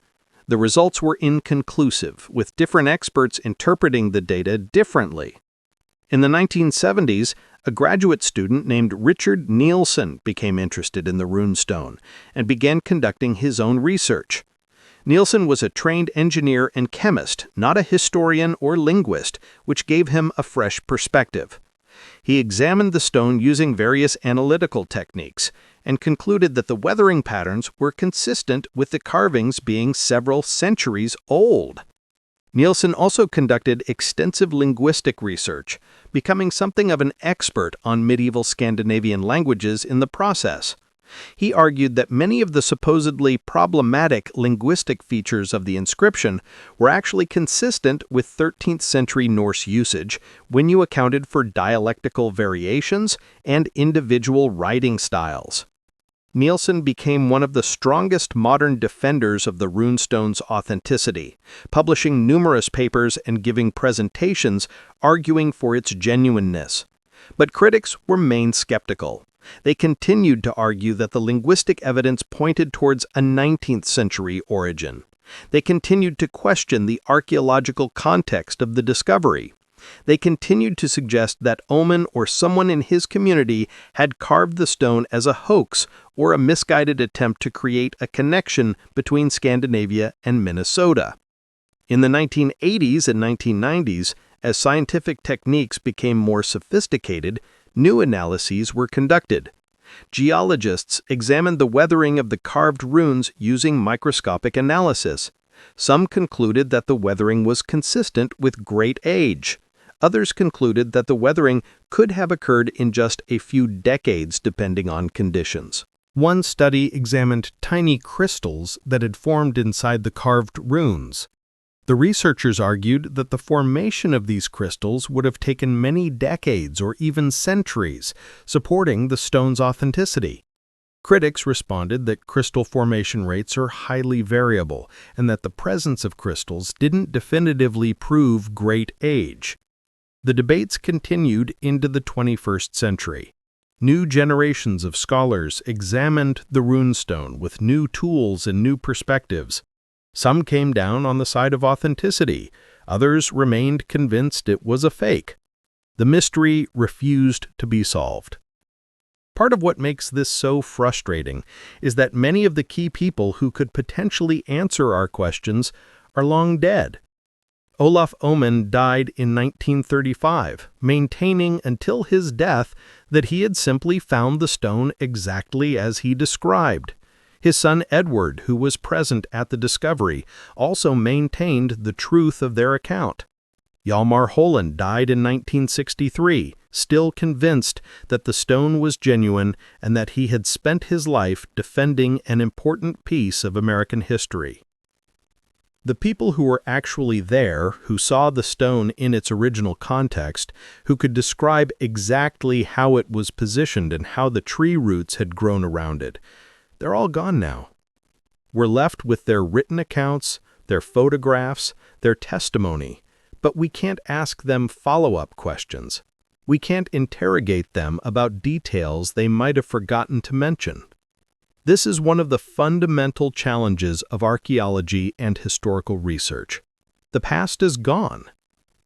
Speaker 1: The results were inconclusive, with different experts interpreting the data differently. In the 1970s, a graduate student named Richard Nielsen became interested in the runestone and began conducting his own research. Nielsen was a trained engineer and chemist, not a historian or linguist, which gave him a fresh perspective. He examined the stone using various analytical techniques and concluded that the weathering patterns were consistent with the carvings being several centuries old. Nielsen also conducted extensive linguistic research, becoming something of an expert on medieval Scandinavian languages in the process. He argued that many of the supposedly problematic linguistic features of the inscription were actually consistent with 13th century Norse usage when you accounted for dialectical variations and individual writing styles. Nielsen became one of the strongest modern defenders of the runestone's authenticity, publishing numerous papers and giving presentations arguing for its genuineness. But critics remained skeptical. They continued to argue that the linguistic evidence pointed towards a 19th century origin. They continued to question the archaeological context of the discovery. They continued to suggest that Ohman or someone in his community had carved the stone as a hoax or a misguided attempt to create a connection between Scandinavia and Minnesota. In the 1980s and 1990s, as scientific techniques became more sophisticated, new analyses were conducted. Geologists examined the weathering of the carved runes using microscopic analysis. Some concluded that the weathering was consistent with great age. Others concluded that the weathering could have occurred in just a few decades depending on conditions. One study examined tiny crystals that had formed inside the carved runes. The researchers argued that the formation of these crystals would have taken many decades or even centuries, supporting the stone's authenticity. Critics responded that crystal formation rates are highly variable and that the presence of crystals didn't definitively prove great age. The debates continued into the 21st century. New generations of scholars examined the runestone with new tools and new perspectives. Some came down on the side of authenticity, others remained convinced it was a fake. The mystery refused to be solved. Part of what makes this so frustrating is that many of the key people who could potentially answer our questions are long dead. Olof Ohman died in 1935, maintaining until his death that he had simply found the stone exactly as he described. His son Edward, who was present at the discovery, also maintained the truth of their account. Hjalmar Holand died in 1963, still convinced that the stone was genuine and that he had spent his life defending an important piece of American history. The people who were actually there, who saw the stone in its original context, who could describe exactly how it was positioned and how the tree roots had grown around it, they're all gone now. We're left with their written accounts, their photographs, their testimony, but we can't ask them follow-up questions. We can't interrogate them about details they might have forgotten to mention. This is one of the fundamental challenges of archaeology and historical research. The past is gone.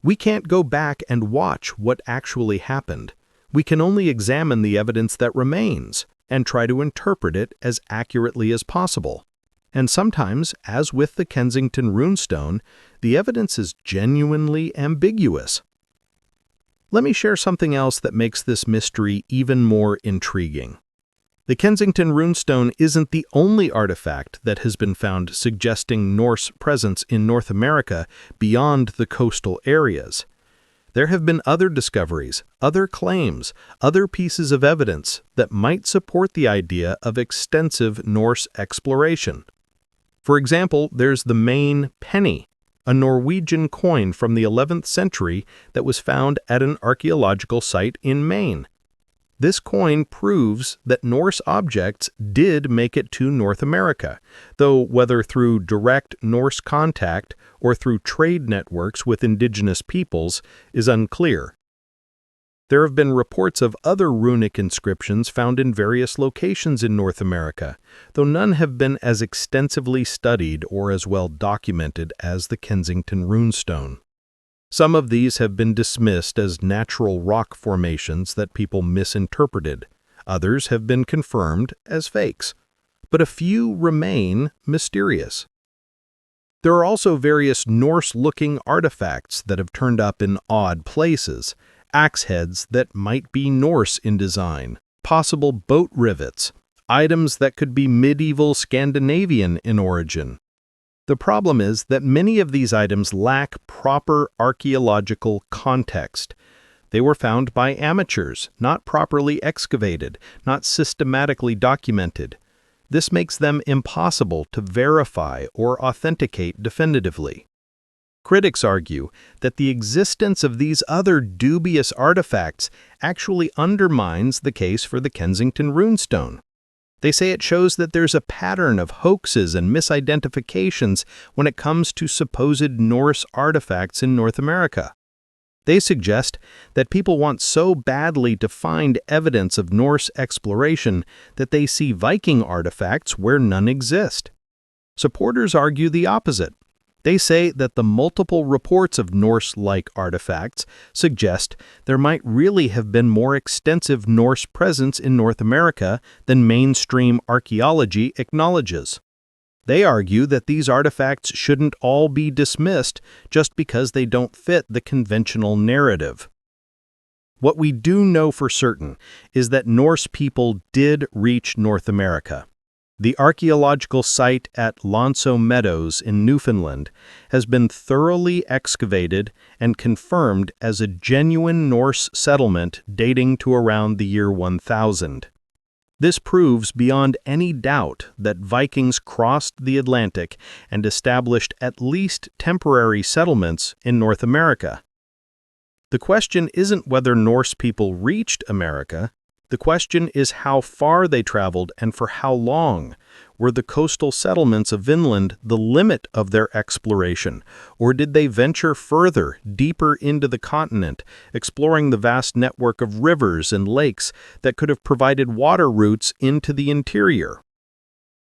Speaker 1: We can't go back and watch what actually happened. We can only examine the evidence that remains and try to interpret it as accurately as possible. And sometimes, as with the Kensington Runestone, the evidence is genuinely ambiguous. Let me share something else that makes this mystery even more intriguing. The Kensington Runestone isn't the only artifact that has been found suggesting Norse presence in North America beyond the coastal areas. There have been other discoveries, other claims, other pieces of evidence that might support the idea of extensive Norse exploration. For example, there's the Maine penny, a Norwegian coin from the 11th century that was found at an archaeological site in Maine. This coin proves that Norse objects did make it to North America, though whether through direct Norse contact or through trade networks with indigenous peoples is unclear. There have been reports of other runic inscriptions found in various locations in North America, though none have been as extensively studied or as well documented as the Kensington Runestone. Some of these have been dismissed as natural rock formations that people misinterpreted. Others have been confirmed as fakes. But a few remain mysterious. There are also various Norse-looking artifacts that have turned up in odd places, axe heads that might be Norse in design, possible boat rivets, items that could be medieval Scandinavian in origin. The problem is that many of these items lack proper archaeological context. They were found by amateurs, not properly excavated, not systematically documented. This makes them impossible to verify or authenticate definitively. Critics argue that the existence of these other dubious artifacts actually undermines the case for the Kensington Runestone. They say it shows that there's a pattern of hoaxes and misidentifications when it comes to supposed Norse artifacts in North America. They suggest that people want so badly to find evidence of Norse exploration that they see Viking artifacts where none exist. Supporters argue the opposite. They say that the multiple reports of Norse-like artifacts suggest there might really have been more extensive Norse presence in North America than mainstream archaeology acknowledges. They argue that these artifacts shouldn't all be dismissed just because they don't fit the conventional narrative. What we do know for certain is that Norse people did reach North America. The archaeological site at Lonso Meadows in Newfoundland has been thoroughly excavated and confirmed as a genuine Norse settlement dating to around the year 1000. This proves beyond any doubt that Vikings crossed the Atlantic and established at least temporary settlements in North America. The question isn't whether Norse people reached America. The question is how far they traveled and for how long. Were the coastal settlements of Vinland the limit of their exploration, or did they venture further, deeper into the continent, exploring the vast network of rivers and lakes that could have provided water routes into the interior?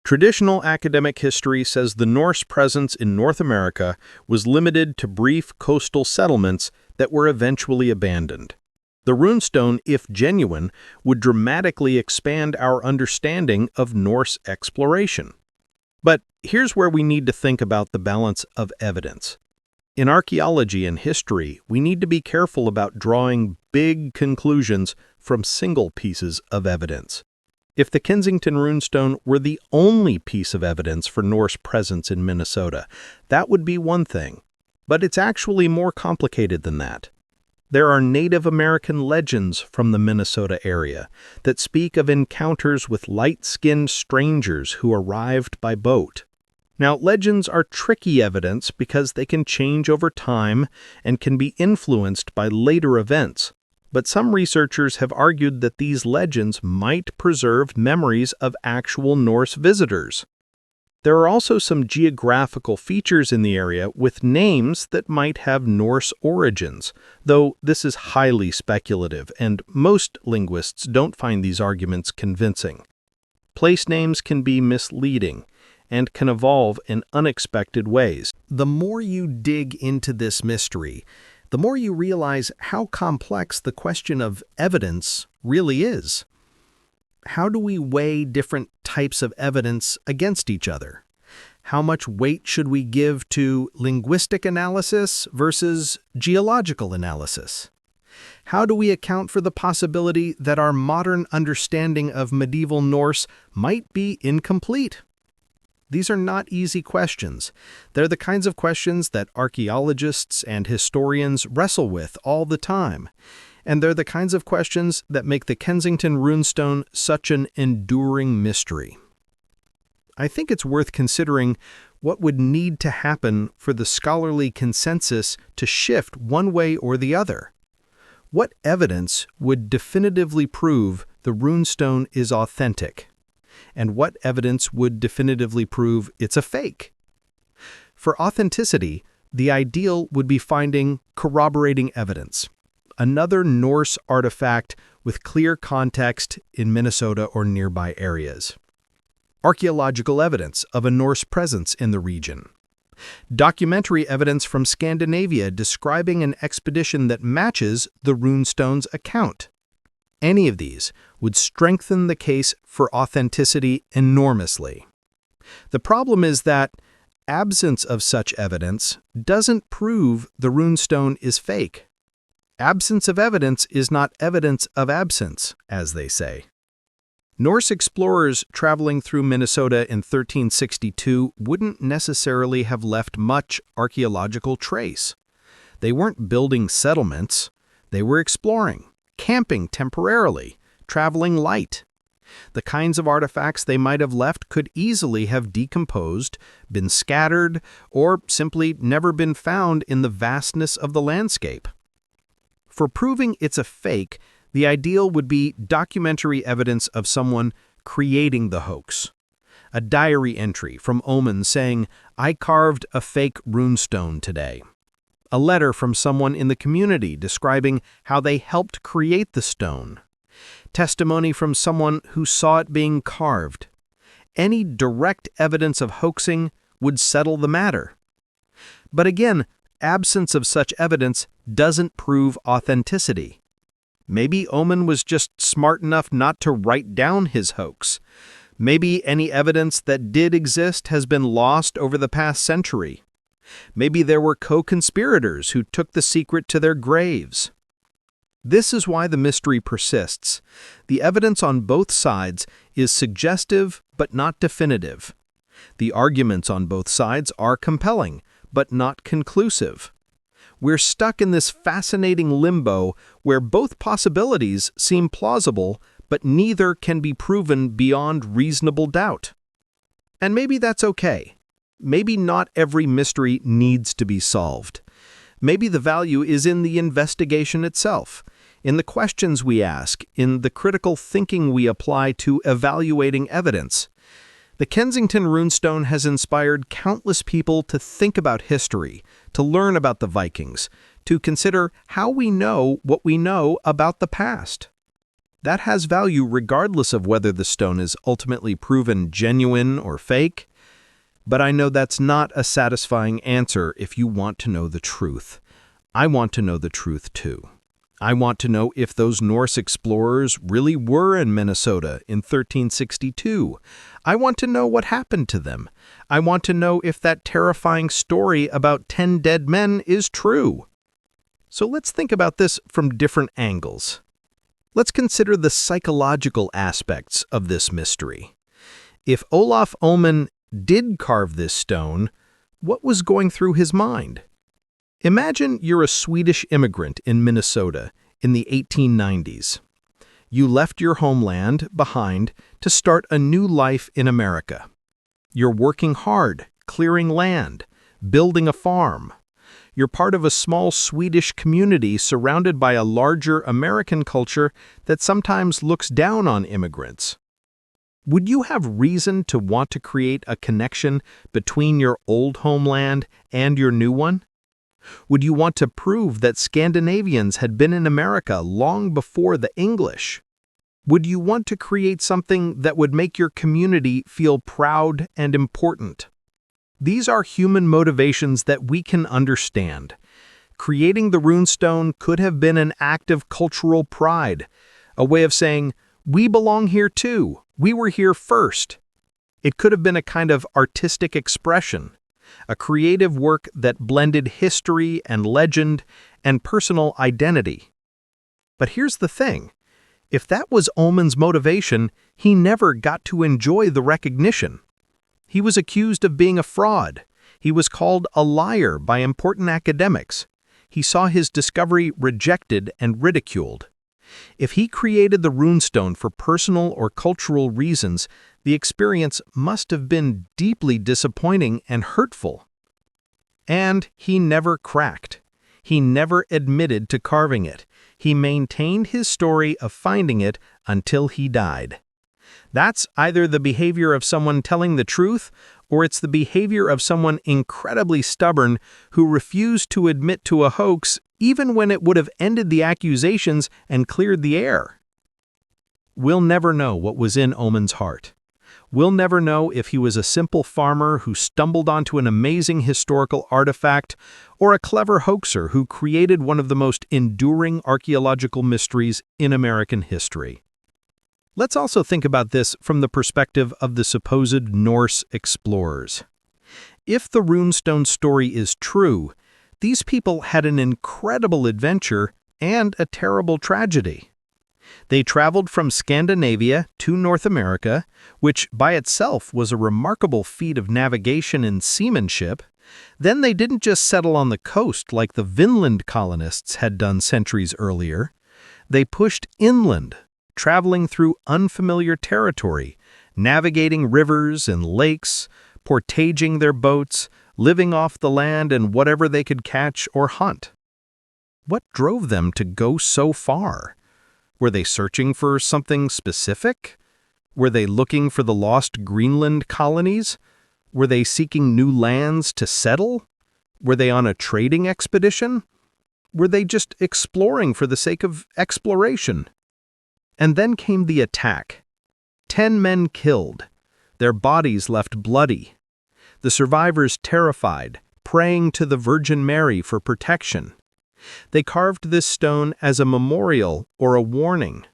Speaker 1: Traditional academic history says the Norse presence in North America was limited to brief coastal settlements that were eventually abandoned. The runestone, if genuine, would dramatically expand our understanding of Norse exploration. But here's where we need to think about the balance of evidence. In archaeology and history, we need to be careful about drawing big conclusions from single pieces of evidence. If the Kensington Runestone were the only piece of evidence for Norse presence in Minnesota, that would be one thing. But it's actually more complicated than that. There are Native American legends from the Minnesota area that speak of encounters with light-skinned strangers who arrived by boat. Now, legends are tricky evidence because they can change over time and can be influenced by later events. But some researchers have argued that these legends might preserve memories of actual Norse visitors. There are also some geographical features in the area with names that might have Norse origins, though this is highly speculative, and most linguists don't find these arguments convincing. Place names can be misleading and can evolve in unexpected ways. The more you dig into this mystery, the more you realize how complex the question of evidence really is. How do we weigh different types of evidence against each other? How much weight should we give to linguistic analysis versus geological analysis? How do we account for the possibility that our modern understanding of medieval Norse might be incomplete? These are not easy questions. They're the kinds of questions that archaeologists and historians wrestle with all the time. And they're the kinds of questions that make the Kensington Runestone such an enduring mystery. I think it's worth considering what would need to happen for the scholarly consensus to shift one way or the other. What evidence would definitively prove the runestone is authentic? And what evidence would definitively prove it's a fake? For authenticity, the ideal would be finding corroborating evidence. Another Norse artifact with clear context in Minnesota or nearby areas. Archaeological evidence of a Norse presence in the region. Documentary evidence from Scandinavia describing an expedition that matches the runestone's account. Any of these would strengthen the case for authenticity enormously. The problem is that absence of such evidence doesn't prove the runestone is fake. Absence of evidence is not evidence of absence, as they say. Norse explorers traveling through Minnesota in 1362 wouldn't necessarily have left much archaeological trace. They weren't building settlements. They were exploring, camping temporarily, traveling light. The kinds of artifacts they might have left could easily have decomposed, been scattered, or simply never been found in the vastness of the landscape. For proving it's a fake, the ideal would be documentary evidence of someone creating the hoax. A diary entry from Ohman saying, "I carved a fake runestone today." A letter from someone in the community describing how they helped create the stone. Testimony from someone who saw it being carved. Any direct evidence of hoaxing would settle the matter. But again, absence of such evidence doesn't prove authenticity. Maybe Ohman was just smart enough not to write down his hoax. Maybe any evidence that did exist has been lost over the past century. Maybe there were co-conspirators who took the secret to their graves. This is why the mystery persists. The evidence on both sides is suggestive but not definitive. The arguments on both sides are compelling, but not conclusive. We're stuck in this fascinating limbo where both possibilities seem plausible, but neither can be proven beyond reasonable doubt. And maybe that's okay. Maybe not every mystery needs to be solved. Maybe the value is in the investigation itself, in the questions we ask, in the critical thinking we apply to evaluating evidence. The Kensington Runestone has inspired countless people to think about history, to learn about the Vikings, to consider how we know what we know about the past. That has value regardless of whether the stone is ultimately proven genuine or fake. But I know that's not a satisfying answer if you want to know the truth. I want to know the truth too. I want to know if those Norse explorers really were in Minnesota in 1362. I want to know what happened to them. I want to know if that terrifying story about 10 dead men is true. So let's think about this from different angles. Let's consider the psychological aspects of this mystery. If Olof Ohman did carve this stone, what was going through his mind? Imagine you're a Swedish immigrant in Minnesota in the 1890s. You left your homeland behind to start a new life in America. You're working hard, clearing land, building a farm. You're part of a small Swedish community surrounded by a larger American culture that sometimes looks down on immigrants. Would you have reason to want to create a connection between your old homeland and your new one? Would you want to prove that Scandinavians had been in America long before the English? Would you want to create something that would make your community feel proud and important? These are human motivations that we can understand. Creating the runestone could have been an act of cultural pride, a way of saying, we belong here too, we were here first. It could have been a kind of artistic expression, a creative work that blended history and legend and personal identity. But here's the thing. If that was Ohman's motivation, he never got to enjoy the recognition. He was accused of being a fraud. He was called a liar by important academics. He saw his discovery rejected and ridiculed. If he created the runestone for personal or cultural reasons, the experience must have been deeply disappointing and hurtful. And he never cracked. He never admitted to carving it. He maintained his story of finding it until he died. That's either the behavior of someone telling the truth, or it's the behavior of someone incredibly stubborn who refused to admit to a hoax even when it would have ended the accusations and cleared the air. We'll never know what was in Ohman's heart. We'll never know if he was a simple farmer who stumbled onto an amazing historical artifact, or a clever hoaxer who created one of the most enduring archaeological mysteries in American history. Let's also think about this from the perspective of the supposed Norse explorers. If the runestone story is true, these people had an incredible adventure and a terrible tragedy. They traveled from Scandinavia to North America, which by itself was a remarkable feat of navigation and seamanship. Then they didn't just settle on the coast like the Vinland colonists had done centuries earlier. They pushed inland, traveling through unfamiliar territory, navigating rivers and lakes, portaging their boats, living off the land and whatever they could catch or hunt. What drove them to go so far? Were they searching for something specific? Were they looking for the lost Greenland colonies? Were they seeking new lands to settle? Were they on a trading expedition? Were they just exploring for the sake of exploration? And then came the attack. 10 men killed, their bodies left bloody. The survivors terrified, praying to the Virgin Mary for protection. They carved this stone as a memorial or a warning.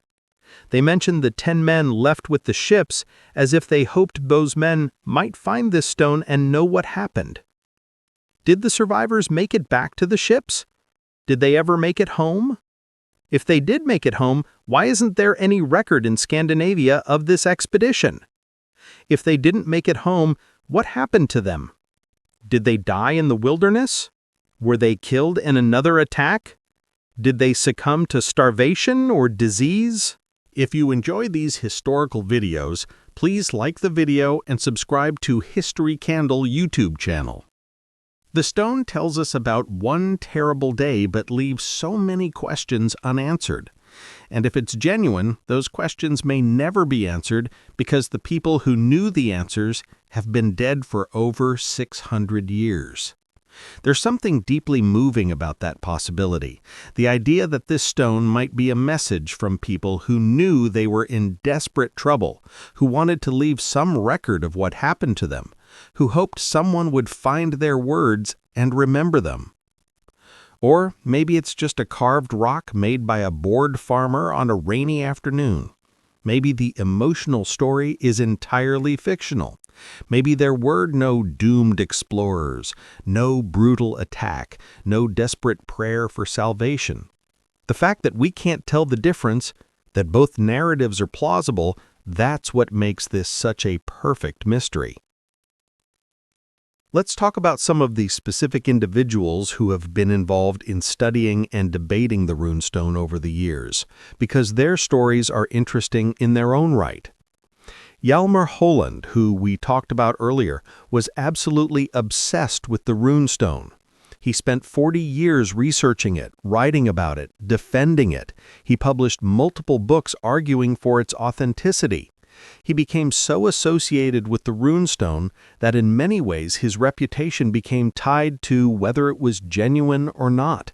Speaker 1: They mentioned the 10 men left with the ships as if they hoped those men might find this stone and know what happened. Did the survivors make it back to the ships? Did they ever make it home? If they did make it home, why isn't there any record in Scandinavia of this expedition? If they didn't make it home, what happened to them? Did they die in the wilderness? Were they killed in another attack? Did they succumb to starvation or disease? If you enjoy these historical videos, please like the video and subscribe to History Candle YouTube channel. The stone tells us about one terrible day but leaves so many questions unanswered. And if it's genuine, those questions may never be answered because the people who knew the answers have been dead for over 600 years. There's something deeply moving about that possibility, the idea that this stone might be a message from people who knew they were in desperate trouble, who wanted to leave some record of what happened to them, who hoped someone would find their words and remember them. Or maybe it's just a carved rock made by a bored farmer on a rainy afternoon. Maybe the emotional story is entirely fictional. Maybe there were no doomed explorers, no brutal attack, no desperate prayer for salvation. The fact that we can't tell the difference, that both narratives are plausible, that's what makes this such a perfect mystery. Let's talk about some of the specific individuals who have been involved in studying and debating the runestone over the years, because their stories are interesting in their own right. Hjalmar Holand, who we talked about earlier, was absolutely obsessed with the runestone. He spent 40 years researching it, writing about it, defending it. He published multiple books arguing for its authenticity. He became so associated with the runestone that in many ways his reputation became tied to whether it was genuine or not.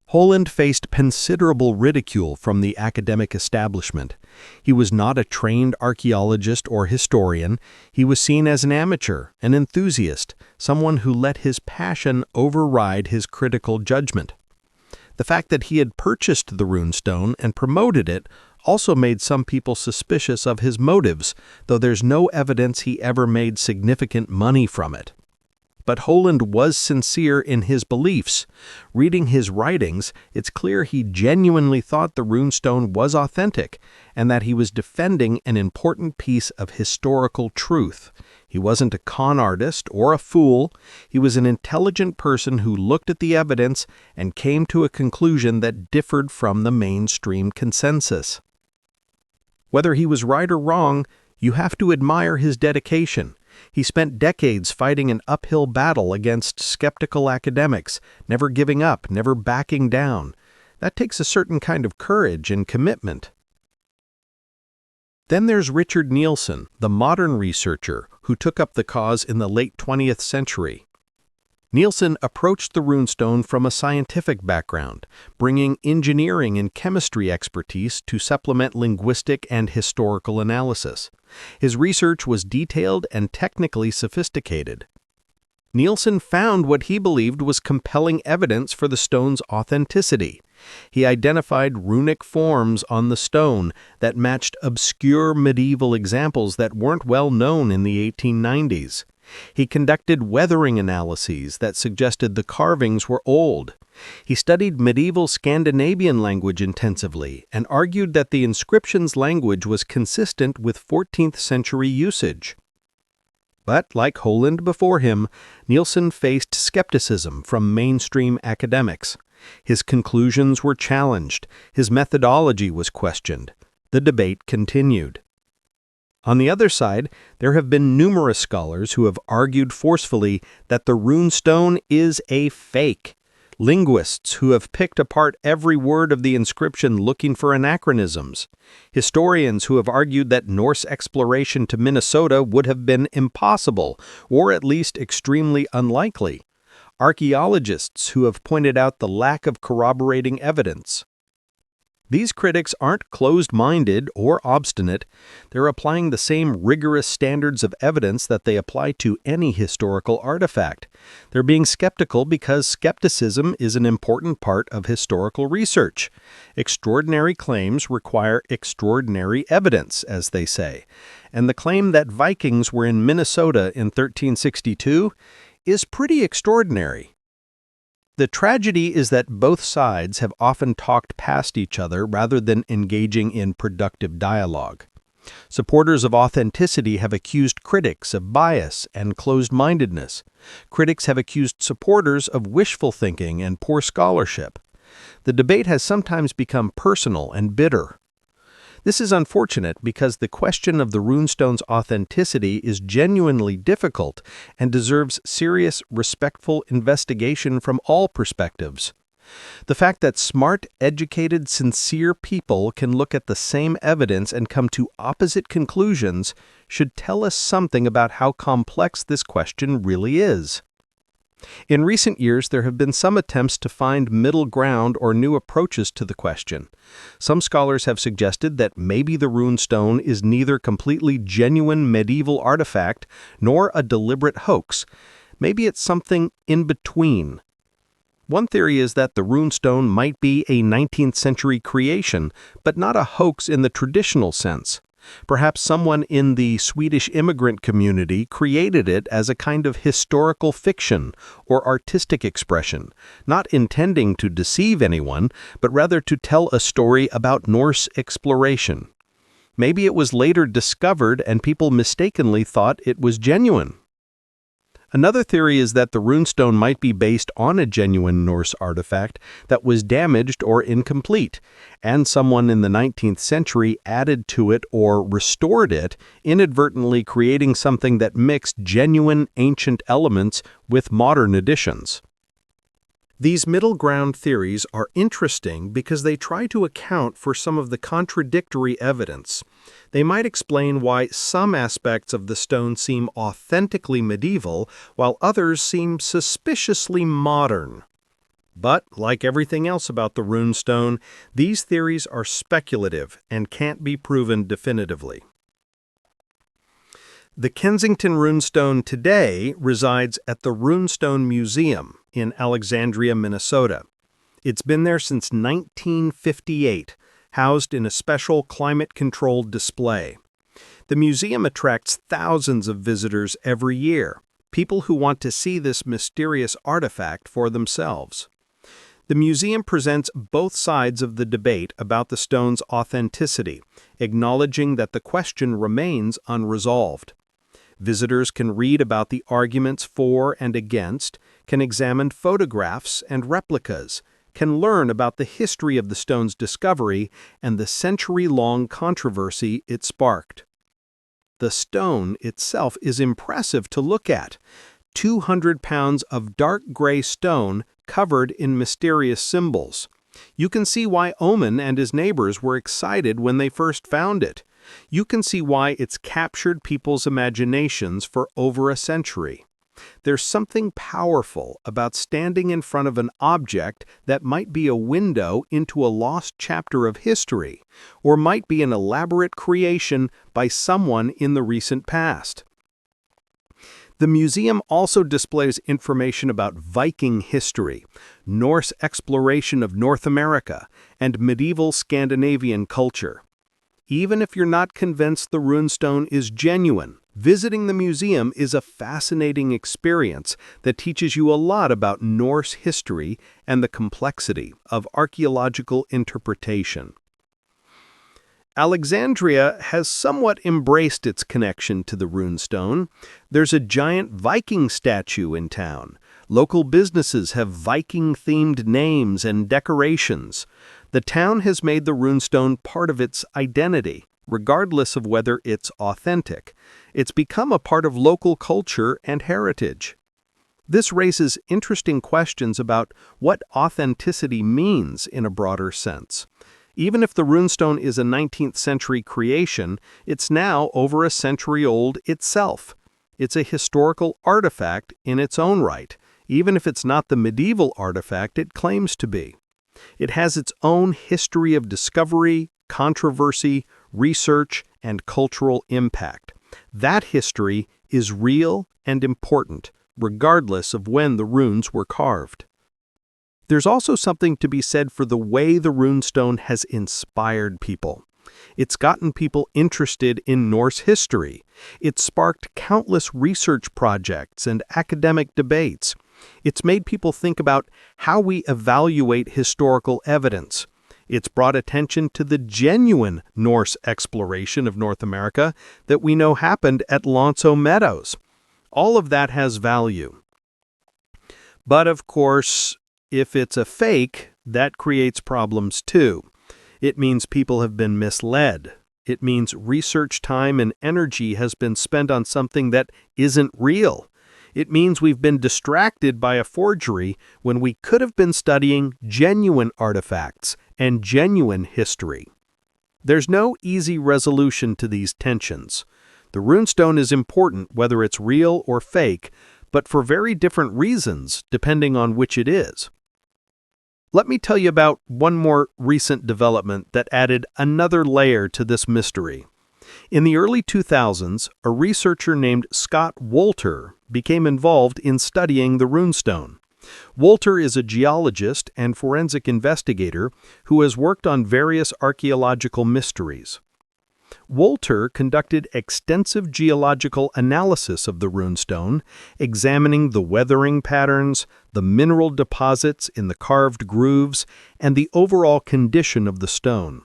Speaker 1: Holand faced considerable ridicule from the academic establishment. He was not a trained archaeologist or historian. He was seen as an amateur, an enthusiast, someone who let his passion override his critical judgment. The fact that he had purchased the runestone and promoted it also made some people suspicious of his motives, though there's no evidence he ever made significant money from it. But Holand was sincere in his beliefs. Reading his writings, it's clear he genuinely thought the runestone was authentic and that he was defending an important piece of historical truth. He wasn't a con artist or a fool. He was an intelligent person who looked at the evidence and came to a conclusion that differed from the mainstream consensus. Whether he was right or wrong, you have to admire his dedication. He spent decades fighting an uphill battle against skeptical academics, never giving up, never backing down. That takes a certain kind of courage and commitment. Then there's Richard Nielsen, the modern researcher who took up the cause in the late 20th century. Nielsen approached the runestone from a scientific background, bringing engineering and chemistry expertise to supplement linguistic and historical analysis. His research was detailed and technically sophisticated. Nielsen found what he believed was compelling evidence for the stone's authenticity. He identified runic forms on the stone that matched obscure medieval examples that weren't well known in the 1890s. He conducted weathering analyses that suggested the carvings were old. He studied medieval Scandinavian language intensively and argued that the inscription's language was consistent with 14th century usage. But, like Holand before him, Nielsen faced skepticism from mainstream academics. His conclusions were challenged. His methodology was questioned. The debate continued. On the other side, there have been numerous scholars who have argued forcefully that the runestone is a fake. Linguists who have picked apart every word of the inscription looking for anachronisms. Historians who have argued that Norse exploration to Minnesota would have been impossible, or at least extremely unlikely. Archaeologists who have pointed out the lack of corroborating evidence. These critics aren't closed-minded or obstinate. They're applying the same rigorous standards of evidence that they apply to any historical artifact. They're being skeptical because skepticism is an important part of historical research. Extraordinary claims require extraordinary evidence, as they say. And the claim that Vikings were in Minnesota in 1362 is pretty extraordinary. The tragedy is that both sides have often talked past each other rather than engaging in productive dialogue. Supporters of authenticity have accused critics of bias and closed-mindedness. Critics have accused supporters of wishful thinking and poor scholarship. The debate has sometimes become personal and bitter. This is unfortunate because the question of the runestone's authenticity is genuinely difficult and deserves serious, respectful investigation from all perspectives. The fact that smart, educated, sincere people can look at the same evidence and come to opposite conclusions should tell us something about how complex this question really is. In recent years, there have been some attempts to find middle ground or new approaches to the question. Some scholars have suggested that maybe the runestone is neither completely genuine medieval artifact nor a deliberate hoax. Maybe it's something in between. One theory is that the runestone might be a 19th century creation, but not a hoax in the traditional sense. Perhaps someone in the Swedish immigrant community created it as a kind of historical fiction or artistic expression, not intending to deceive anyone, but rather to tell a story about Norse exploration. Maybe it was later discovered and people mistakenly thought it was genuine. Another theory is that the runestone might be based on a genuine Norse artifact that was damaged or incomplete, and someone in the 19th century added to it or restored it, inadvertently creating something that mixed genuine ancient elements with modern additions. These middle ground theories are interesting because they try to account for some of the contradictory evidence. They might explain why some aspects of the stone seem authentically medieval, while others seem suspiciously modern. But, like everything else about the runestone, these theories are speculative and can't be proven definitively. The Kensington Runestone today resides at the Runestone Museum in Alexandria, Minnesota. It's been there since 1958, housed in a special climate-controlled display. The museum attracts thousands of visitors every year, people who want to see this mysterious artifact for themselves. The museum presents both sides of the debate about the stone's authenticity, acknowledging that the question remains unresolved. Visitors can read about the arguments for and against, can examine photographs and replicas, can learn about the history of the stone's discovery and the century-long controversy it sparked. The stone itself is impressive to look at. 200 pounds of dark gray stone covered in mysterious symbols. You can see why Ohman and his neighbors were excited when they first found it. You can see why it's captured people's imaginations for over a century. There's something powerful about standing in front of an object that might be a window into a lost chapter of history, or might be an elaborate creation by someone in the recent past. The museum also displays information about Viking history, Norse exploration of North America, and medieval Scandinavian culture. Even if you're not convinced the runestone is genuine, visiting the museum is a fascinating experience that teaches you a lot about Norse history and the complexity of archaeological interpretation. Alexandria has somewhat embraced its connection to the runestone. There's a giant Viking statue in town. Local businesses have Viking-themed names and decorations. The town has made the runestone part of its identity, regardless of whether it's authentic. It's become a part of local culture and heritage. This raises interesting questions about what authenticity means in a broader sense. Even if the runestone is a 19th century creation, it's now over a century old itself. It's a historical artifact in its own right, even if it's not the medieval artifact it claims to be. It has its own history of discovery, controversy, research, and cultural impact. That history is real and important, regardless of when the runes were carved. There's also something to be said for the way the runestone has inspired people. It's gotten people interested in Norse history. It's sparked countless research projects and academic debates. It's made people think about how we evaluate historical evidence. It's brought attention to the genuine Norse exploration of North America that we know happened at Lonso Meadows. All of that has value. But of course, if it's a fake, that creates problems too. It means people have been misled. It means research time and energy has been spent on something that isn't real. It means we've been distracted by a forgery when we could have been studying genuine artifacts and genuine history. There's no easy resolution to these tensions. The runestone is important whether it's real or fake, but for very different reasons depending on which it is. Let me tell you about one more recent development that added another layer to this mystery. In the early 2000s, a researcher named Scott Wolter became involved in studying the runestone. Wolter is a geologist and forensic investigator who has worked on various archaeological mysteries. Wolter conducted extensive geological analysis of the runestone, examining the weathering patterns, the mineral deposits in the carved grooves, and the overall condition of the stone.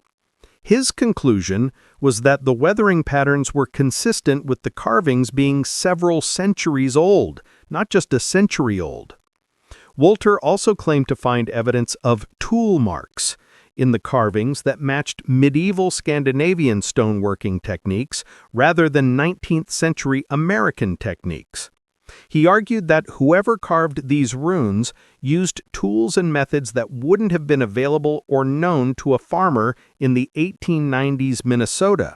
Speaker 1: His conclusion was that the weathering patterns were consistent with the carvings being several centuries old, not just a century old. Wolter also claimed to find evidence of tool marks in the carvings that matched medieval Scandinavian stoneworking techniques rather than 19th century American techniques. He argued that whoever carved these runes used tools and methods that wouldn't have been available or known to a farmer in the 1890s Minnesota.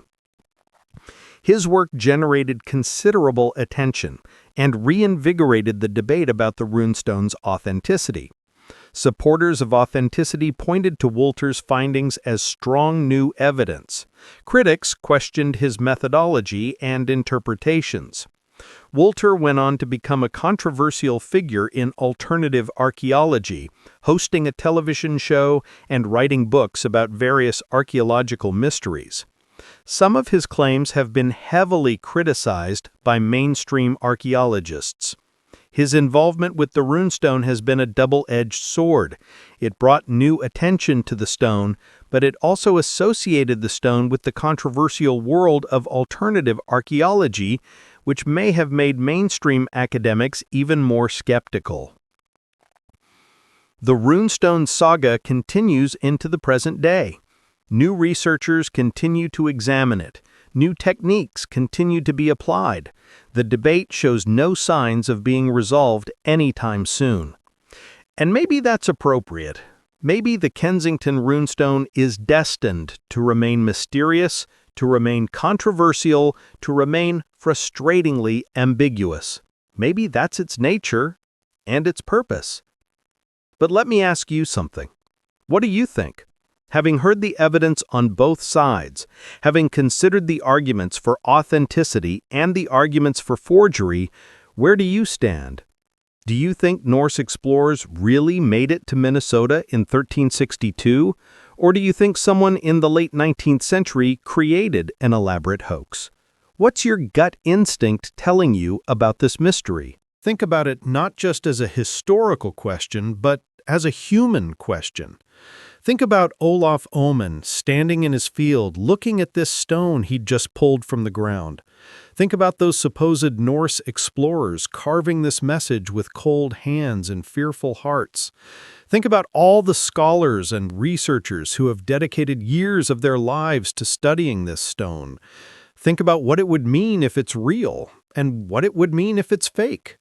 Speaker 1: His work generated considerable attention and reinvigorated the debate about the runestone's authenticity. Supporters of authenticity pointed to Wolter's findings as strong new evidence. Critics questioned his methodology and interpretations. Wolter went on to become a controversial figure in alternative archaeology, hosting a television show and writing books about various archaeological mysteries. Some of his claims have been heavily criticized by mainstream archaeologists. His involvement with the runestone has been a double-edged sword. It brought new attention to the stone, but it also associated the stone with the controversial world of alternative archaeology, which may have made mainstream academics even more skeptical. The runestone saga continues into the present day. New researchers continue to examine it. New techniques continue to be applied. The debate shows no signs of being resolved anytime soon. And maybe that's appropriate. Maybe the Kensington Runestone is destined to remain mysterious, to remain controversial, to remain frustratingly ambiguous. Maybe that's its nature and its purpose. But let me ask you something. What do you think? Having heard the evidence on both sides, having considered the arguments for authenticity and the arguments for forgery, where do you stand? Do you think Norse explorers really made it to Minnesota in 1362? Or do you think someone in the late 19th century created an elaborate hoax? What's your gut instinct telling you about this mystery? Think about it not just as a historical question, but as a human question. Think about Olof Ohman standing in his field looking at this stone he'd just pulled from the ground. Think about those supposed Norse explorers carving this message with cold hands and fearful hearts. Think about all the scholars and researchers who have dedicated years of their lives to studying this stone. Think about what it would mean if it's real and what it would mean if it's fake.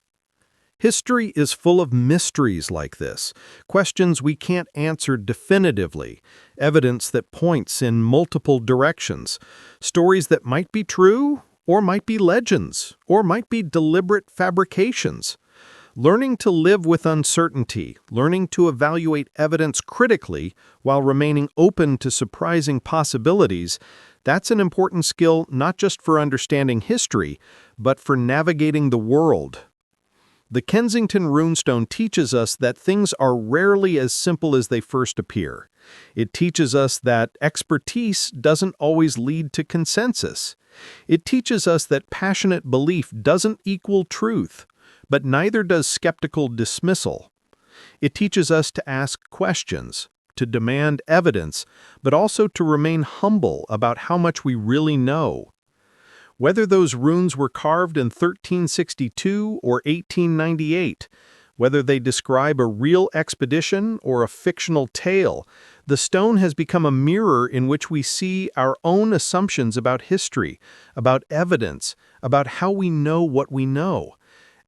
Speaker 1: History is full of mysteries like this, questions we can't answer definitively, evidence that points in multiple directions, stories that might be true or might be legends or might be deliberate fabrications. Learning to live with uncertainty, learning to evaluate evidence critically while remaining open to surprising possibilities, that's an important skill not just for understanding history, but for navigating the world. The Kensington Runestone teaches us that things are rarely as simple as they first appear. It teaches us that expertise doesn't always lead to consensus. It teaches us that passionate belief doesn't equal truth, but neither does skeptical dismissal. It teaches us to ask questions, to demand evidence, but also to remain humble about how much we really know. Whether those runes were carved in 1362 or 1898, whether they describe a real expedition or a fictional tale, The stone has become a mirror in which we see our own assumptions about history, about evidence, about how we know what we know.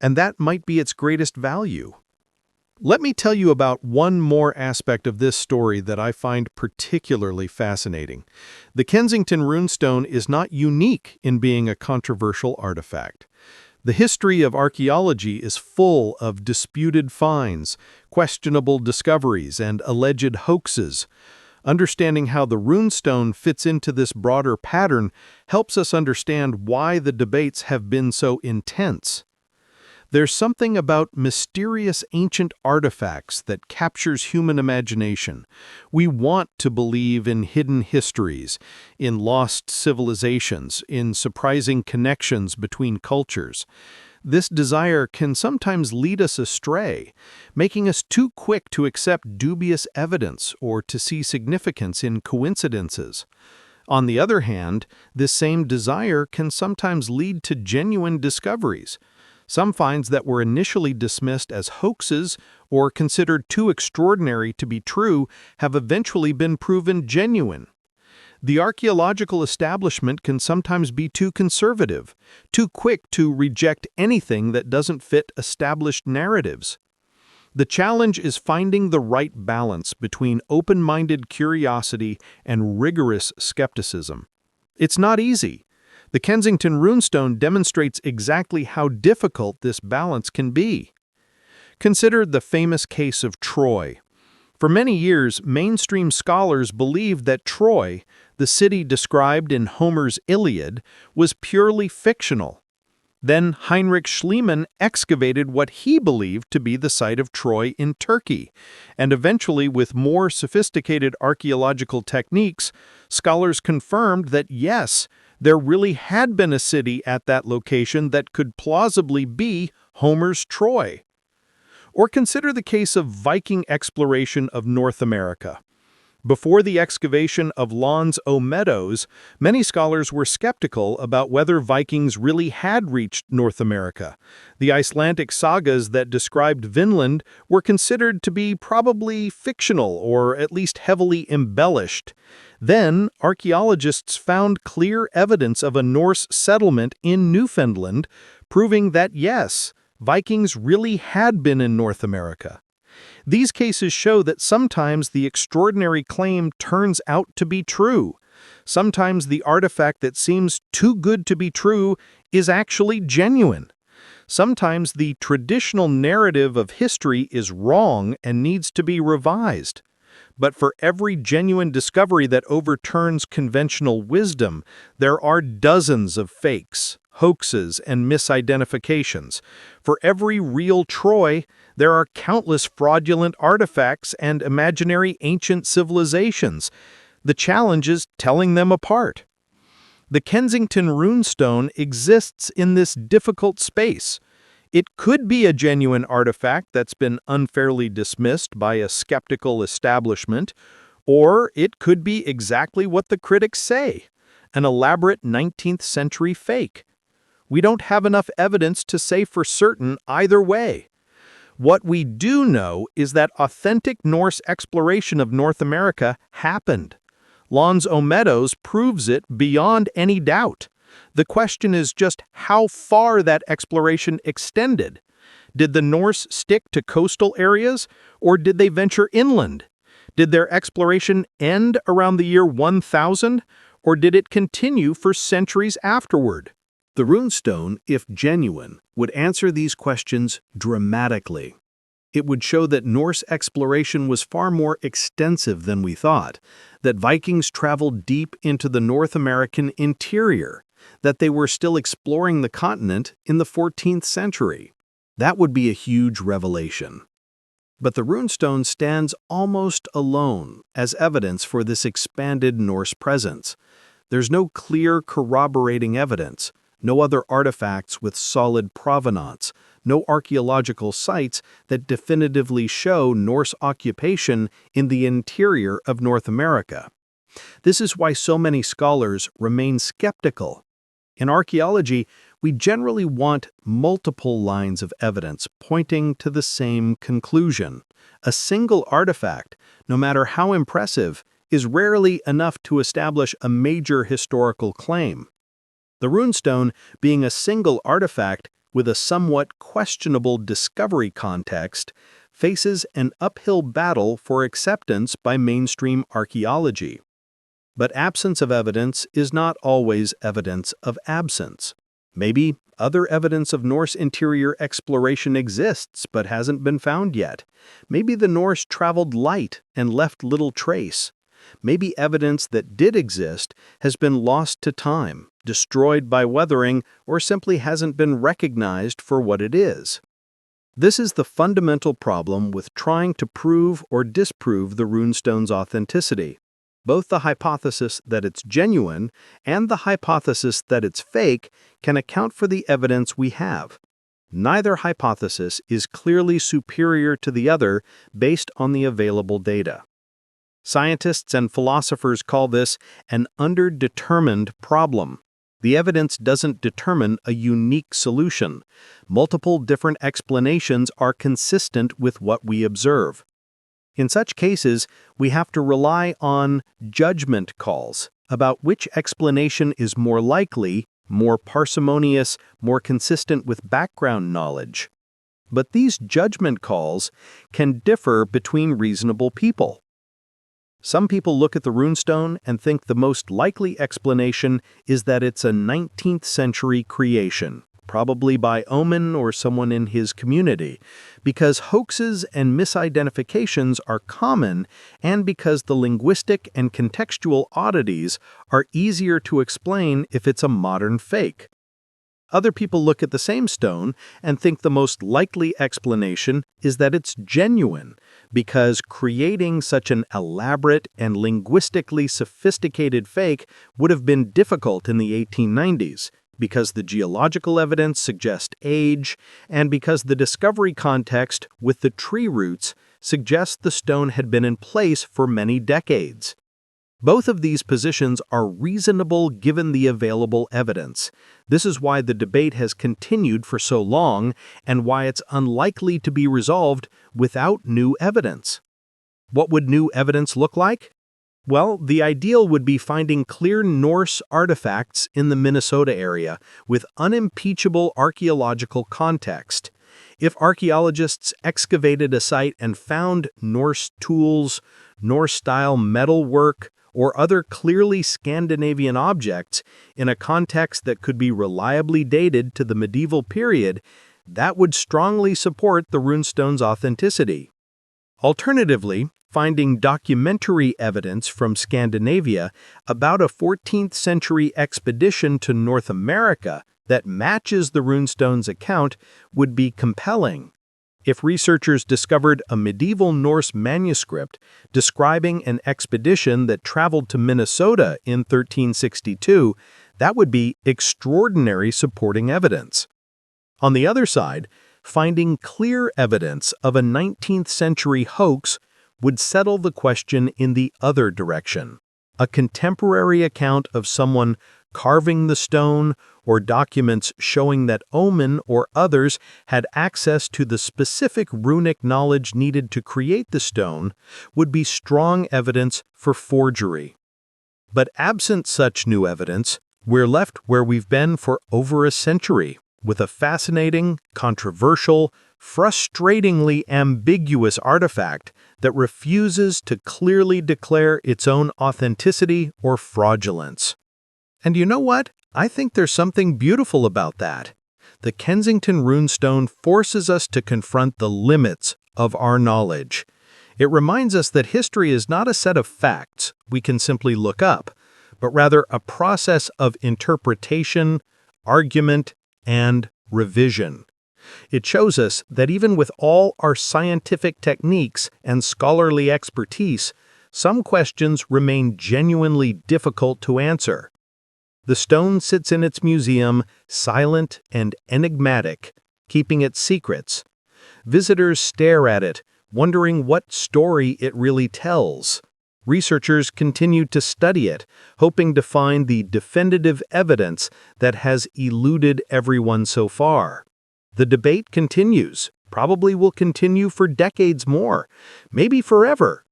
Speaker 1: And that might be its greatest value. Let me tell you about one more aspect of this story that I find particularly fascinating. The Kensington Runestone is not unique in being a controversial artifact. The history of archaeology is full of disputed finds, questionable discoveries, and alleged hoaxes. Understanding how the runestone fits into this broader pattern helps us understand why the debates have been so intense. There's something about mysterious ancient artifacts that captures human imagination. We want to believe in hidden histories, in lost civilizations, in surprising connections between cultures. This desire can sometimes lead us astray, making us too quick to accept dubious evidence or to see significance in coincidences. On the other hand, this same desire can sometimes lead to genuine discoveries. Some finds that were initially dismissed as hoaxes or considered too extraordinary to be true have eventually been proven genuine. The archaeological establishment can sometimes be too conservative, too quick to reject anything that doesn't fit established narratives. The challenge is finding the right balance between open-minded curiosity and rigorous skepticism. It's not easy. The Kensington Runestone demonstrates exactly how difficult this balance can be. Consider the famous case of Troy. For many years, mainstream scholars believed that Troy, the city described in Homer's Iliad, was purely fictional. Then Heinrich Schliemann excavated what he believed to be the site of Troy in Turkey, and eventually, with more sophisticated archaeological techniques, scholars confirmed that yes, there really had been a city at that location that could plausibly be Homer's Troy. Or consider the case of Viking exploration of North America. Before the excavation of Lons O Meadows, many scholars were skeptical about whether Vikings really had reached North America. The Icelandic sagas that described Vinland were considered to be probably fictional or at least heavily embellished. Then, archaeologists found clear evidence of a Norse settlement in Newfoundland, proving that yes, Vikings really had been in North America. These cases show that sometimes the extraordinary claim turns out to be true. Sometimes the artifact that seems too good to be true is actually genuine. Sometimes the traditional narrative of history is wrong and needs to be revised. But for every genuine discovery that overturns conventional wisdom, there are dozens of fakes, hoaxes, and misidentifications. For every real Troy, there are countless fraudulent artifacts and imaginary ancient civilizations. The challenge is telling them apart. The Kensington Runestone exists in this difficult space. It could be a genuine artifact that's been unfairly dismissed by a skeptical establishment, or it could be exactly what the critics say, an elaborate 19th century fake. We don't have enough evidence to say for certain either way. What we do know is that authentic Norse exploration of North America happened. Lons O Meadows proves it beyond any doubt. The question is just how far that exploration extended. Did the Norse stick to coastal areas, or did they venture inland? Did their exploration end around the year 1000, or did it continue for centuries afterward? The runestone, if genuine, would answer these questions dramatically. It would show that Norse exploration was far more extensive than we thought, that Vikings traveled deep into the North American interior, that they were still exploring the continent in the 14th century. That would be a huge revelation. But the runestone stands almost alone as evidence for this expanded Norse presence. There's no clear corroborating evidence, no other artifacts with solid provenance, no archaeological sites that definitively show Norse occupation in the interior of North America. This is why so many scholars remain skeptical. In archaeology, we generally want multiple lines of evidence pointing to the same conclusion. A single artifact, no matter how impressive, is rarely enough to establish a major historical claim. The runestone, being a single artifact with a somewhat questionable discovery context, faces an uphill battle for acceptance by mainstream archaeology. But absence of evidence is not always evidence of absence. Maybe other evidence of Norse interior exploration exists but hasn't been found yet. Maybe the Norse traveled light and left little trace. Maybe evidence that did exist has been lost to time, destroyed by weathering, or simply hasn't been recognized for what it is. This is the fundamental problem with trying to prove or disprove the runestone's authenticity. Both the hypothesis that it's genuine and the hypothesis that it's fake can account for the evidence we have. Neither hypothesis is clearly superior to the other based on the available data. Scientists and philosophers call this an underdetermined problem. The evidence doesn't determine a unique solution. Multiple different explanations are consistent with what we observe. In such cases, we have to rely on judgment calls about which explanation is more likely, more parsimonious, more consistent with background knowledge. But these judgment calls can differ between reasonable people. Some people look at the runestone and think the most likely explanation is that it's a 19th century creation, probably by Ohman or someone in his community, because hoaxes and misidentifications are common and because the linguistic and contextual oddities are easier to explain if it's a modern fake. Other people look at the same stone and think the most likely explanation is that it's genuine, because creating such an elaborate and linguistically sophisticated fake would have been difficult in the 1890s, because the geological evidence suggests age, and because the discovery context with the tree roots suggests the stone had been in place for many decades. Both of these positions are reasonable given the available evidence. This is why the debate has continued for so long and why it's unlikely to be resolved without new evidence. What would new evidence look like? Well, the ideal would be finding clear Norse artifacts in the Minnesota area with unimpeachable archaeological context. If archaeologists excavated a site and found Norse tools, Norse-style metalwork, or other clearly Scandinavian objects in a context that could be reliably dated to the medieval period, that would strongly support the runestone's authenticity. Alternatively, finding documentary evidence from Scandinavia about a 14th century expedition to North America that matches the runestone's account would be compelling. If researchers discovered a medieval Norse manuscript describing an expedition that traveled to Minnesota in 1362, that would be extraordinary supporting evidence. On the other side, finding clear evidence of a 19th century hoax would settle the question in the other direction. A contemporary account of someone carving the stone or documents showing that Ohman or others had access to the specific runic knowledge needed to create the stone would be strong evidence for forgery. But absent such new evidence, we're left where we've been for over a century, with a fascinating, controversial, frustratingly ambiguous artifact that refuses to clearly declare its own authenticity or fraudulence. And you know what? I think there's something beautiful about that. The Kensington Runestone forces us to confront the limits of our knowledge. It reminds us that history is not a set of facts we can simply look up, but rather a process of interpretation, argument, and revision. It shows us that even with all our scientific techniques and scholarly expertise, some questions remain genuinely difficult to answer. The stone sits in its museum, silent and enigmatic, keeping its secrets. Visitors stare at it, wondering what story it really tells. Researchers continue to study it, hoping to find the definitive evidence that has eluded everyone so far. The debate continues, probably will continue for decades more, maybe forever.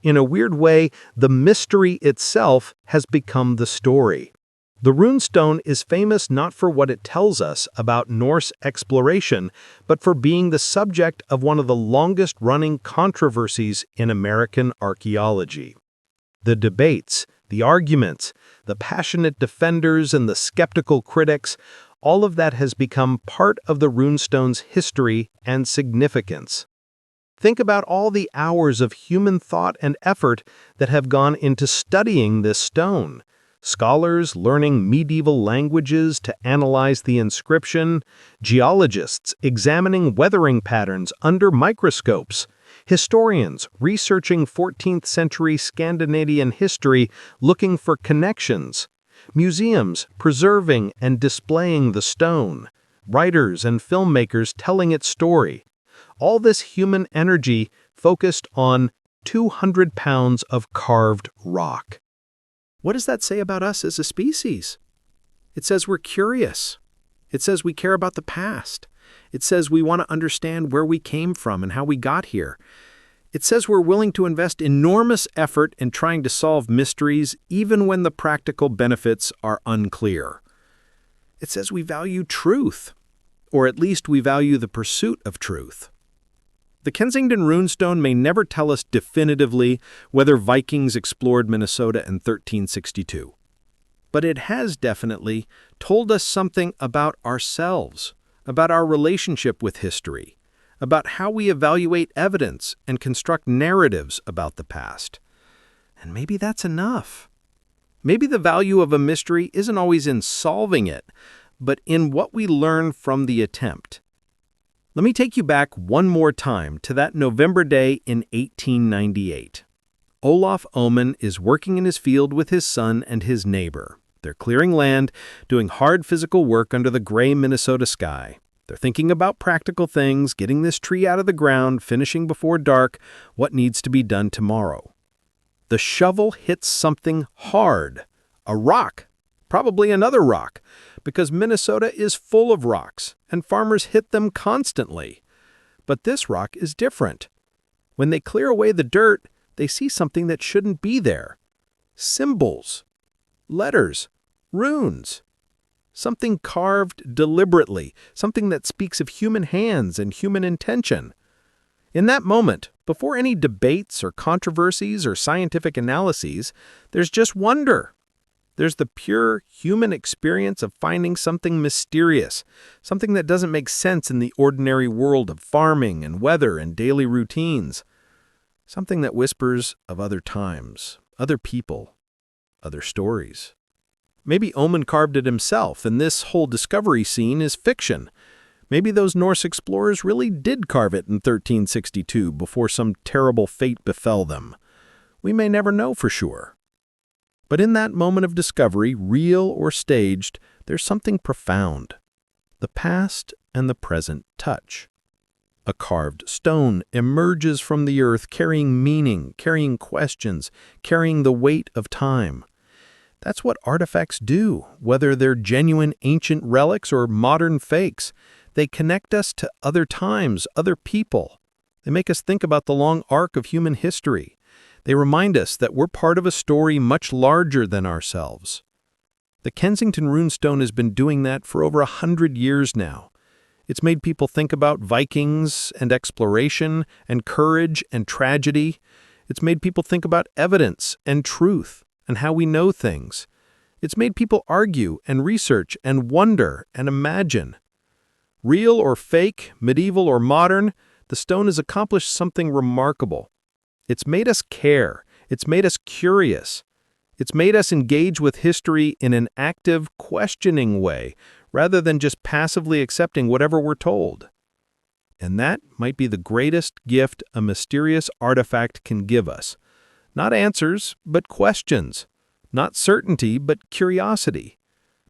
Speaker 1: In a weird way, the mystery itself has become the story. The runestone is famous not for what it tells us about Norse exploration, but for being the subject of one of the longest-running controversies in American archaeology. The debates, the arguments, the passionate defenders and the skeptical critics, all of that has become part of the runestone's history and significance. Think about all the hours of human thought and effort that have gone into studying this stone. Scholars learning medieval languages to analyze the inscription, geologists examining weathering patterns under microscopes, historians researching 14th century Scandinavian history looking for connections, museums preserving and displaying the stone, writers and filmmakers telling its story. All this human energy focused on 200 pounds of carved rock. What does that say about us as a species? It says we're curious. It says we care about the past. It says we want to understand where we came from and how we got here. It says we're willing to invest enormous effort in trying to solve mysteries even when the practical benefits are unclear. It says we value truth, or at least we value the pursuit of truth. The Kensington Runestone may never tell us definitively whether Vikings explored Minnesota in 1362. But it has definitely told us something about ourselves, about our relationship with history, about how we evaluate evidence and construct narratives about the past. And maybe that's enough. Maybe the value of a mystery isn't always in solving it, but in what we learn from the attempt. Let me take you back one more time to that November day in 1898. Olof Ohman is working in his field with his son and his neighbor. They're clearing land, doing hard physical work under the gray Minnesota sky. They're thinking about practical things, getting this tree out of the ground, finishing before dark, what needs to be done tomorrow. The shovel hits something hard, a rock, probably another rock, because Minnesota is full of rocks, and farmers hit them constantly. But this rock is different. When they clear away the dirt, they see something that shouldn't be there. Symbols, letters, runes. Something carved deliberately, something that speaks of human hands and human intention. In that moment, before any debates or controversies or scientific analyses, there's just wonder. There's the pure human experience of finding something mysterious, something that doesn't make sense in the ordinary world of farming and weather and daily routines. Something that whispers of other times, other people, other stories. Maybe Ohman carved it himself, and this whole discovery scene is fiction. Maybe those Norse explorers really did carve it in 1362 before some terrible fate befell them. We may never know for sure. But in that moment of discovery, real or staged, there's something profound. The past and the present touch. A carved stone emerges from the earth carrying meaning, carrying questions, carrying the weight of time. That's what artifacts do, whether they're genuine ancient relics or modern fakes. They connect us to other times, other people. They make us think about the long arc of human history. They remind us that we're part of a story much larger than ourselves. The Kensington Runestone has been doing that for over 100 years now. It's made people think about Vikings and exploration and courage and tragedy. It's made people think about evidence and truth and how we know things. It's made people argue and research and wonder and imagine. Real or fake, medieval or modern, the stone has accomplished something remarkable. It's made us care. It's made us curious. It's made us engage with history in an active, questioning way, rather than just passively accepting whatever we're told. And that might be the greatest gift a mysterious artifact can give us. Not answers, but questions. Not certainty, but curiosity.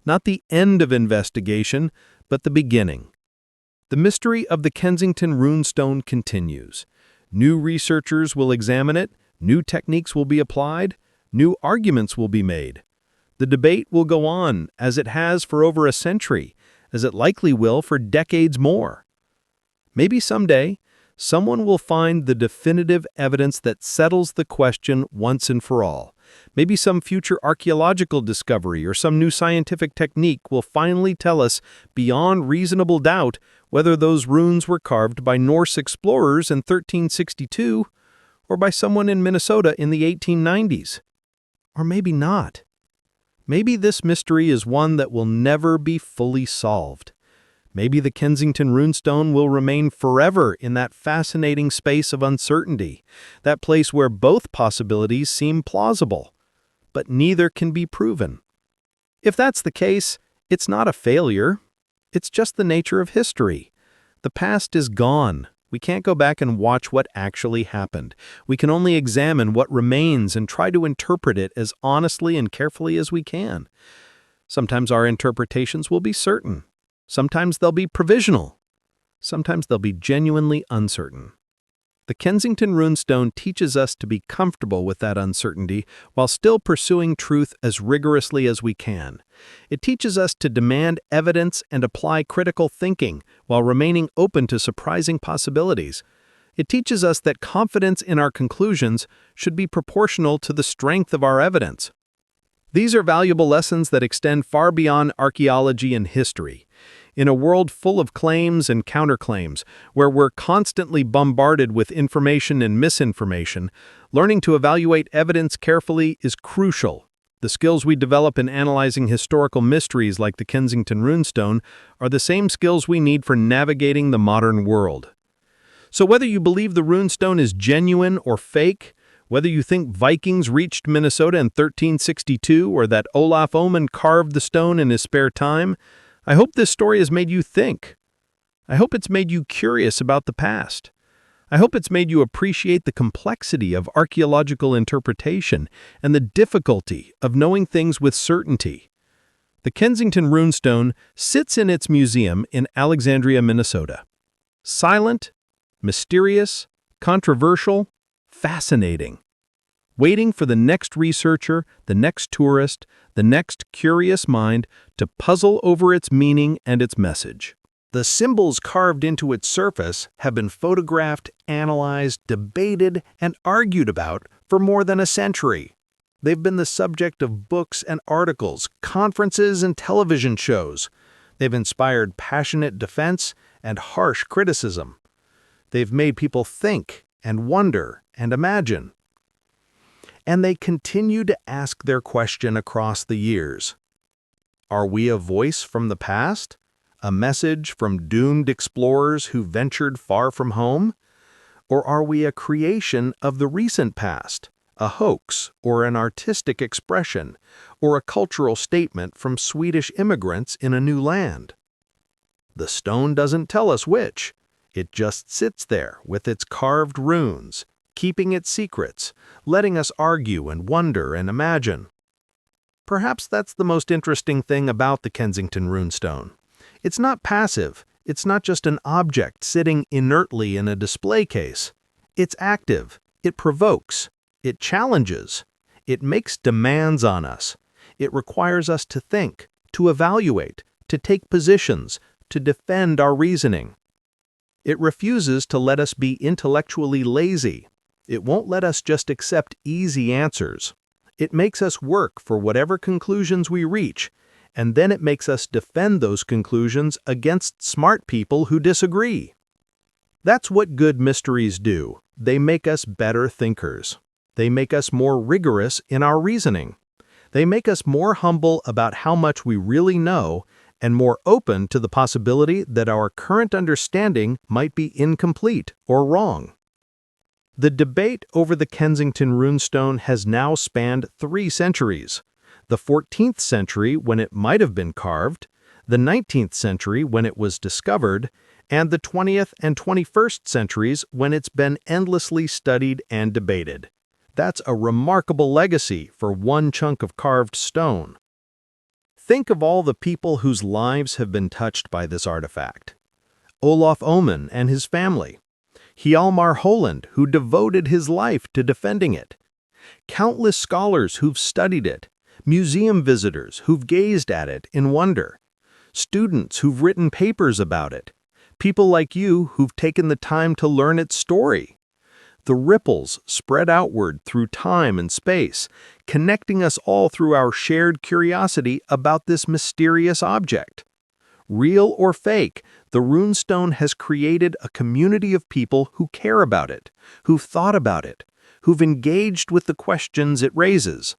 Speaker 1: Not the end of investigation, but the beginning. The mystery of the Kensington Runestone continues. New researchers will examine it, new techniques will be applied, new arguments will be made. The debate will go on, as it has for over a century, as it likely will for decades more. Maybe someday, Someone will find the definitive evidence that settles the question once and for all. Maybe some future archaeological discovery or some new scientific technique will finally tell us, beyond reasonable doubt, whether those runes were carved by Norse explorers in 1362 or by someone in Minnesota in the 1890s. Or maybe not. Maybe this mystery is one that will never be fully solved. Maybe the Kensington Runestone will remain forever in that fascinating space of uncertainty, that place where both possibilities seem plausible, but neither can be proven. If that's the case, it's not a failure. It's just the nature of history. The past is gone. We can't go back and watch what actually happened. We can only examine what remains and try to interpret it as honestly and carefully as we can. Sometimes our interpretations will be certain. Sometimes they'll be provisional. Sometimes they'll be genuinely uncertain. The Kensington Runestone teaches us to be comfortable with that uncertainty while still pursuing truth as rigorously as we can. It teaches us to demand evidence and apply critical thinking while remaining open to surprising possibilities. It teaches us that confidence in our conclusions should be proportional to the strength of our evidence. These are valuable lessons that extend far beyond archaeology and history. In a world full of claims and counterclaims, where we're constantly bombarded with information and misinformation, learning to evaluate evidence carefully is crucial. The skills we develop in analyzing historical mysteries like the Kensington Runestone are the same skills we need for navigating the modern world. So whether you believe the Runestone is genuine or fake, whether you think Vikings reached Minnesota in 1362 or that Olof Ohman carved the stone in his spare time, I hope this story has made you think. I hope it's made you curious about the past. I hope it's made you appreciate the complexity of archaeological interpretation and the difficulty of knowing things with certainty. The Kensington Runestone sits in its museum in Alexandria, Minnesota. Silent, mysterious, controversial, fascinating. Waiting for the next researcher, the next tourist, the next curious mind to puzzle over its meaning and its message. The symbols carved into its surface have been photographed, analyzed, debated, and argued about for more than a century. They've been the subject of books and articles, conferences, and television shows. They've inspired passionate defense and harsh criticism. They've made people think and wonder and imagine. And they continue to ask their question across the years. Are we a voice from the past? A message from doomed explorers who ventured far from home? Or are we a creation of the recent past, a hoax or an artistic expression, or a cultural statement from Swedish immigrants in a new land? The stone doesn't tell us which. It just sits there with its carved runes, keeping its secrets, letting us argue and wonder and imagine. Perhaps that's the most interesting thing about the Kensington Runestone. It's not passive. It's not just an object sitting inertly in a display case. It's active. It provokes. It challenges. It makes demands on us. It requires us to think, to evaluate, to take positions, to defend our reasoning. It refuses to let us be intellectually lazy. It won't let us just accept easy answers. It makes us work for whatever conclusions we reach, and then it makes us defend those conclusions against smart people who disagree. That's what good mysteries do. They make us better thinkers. They make us more rigorous in our reasoning. They make us more humble about how much we really know and more open to the possibility that our current understanding might be incomplete or wrong. The debate over the Kensington Runestone has now spanned 3 centuries. The 14th century when it might have been carved, the 19th century when it was discovered, and the 20th and 21st centuries when it's been endlessly studied and debated. That's a remarkable legacy for one chunk of carved stone. Think of all the people whose lives have been touched by this artifact. Olof Ohman and his family. Hjalmar Holand, who devoted his life to defending it. Countless scholars who've studied it. Museum visitors who've gazed at it in wonder. Students who've written papers about it. People like you who've taken the time to learn its story. The ripples spread outward through time and space, connecting us all through our shared curiosity about this mysterious object. Real or fake, the runestone has created a community of people who care about it, who've thought about it, who've engaged with the questions it raises.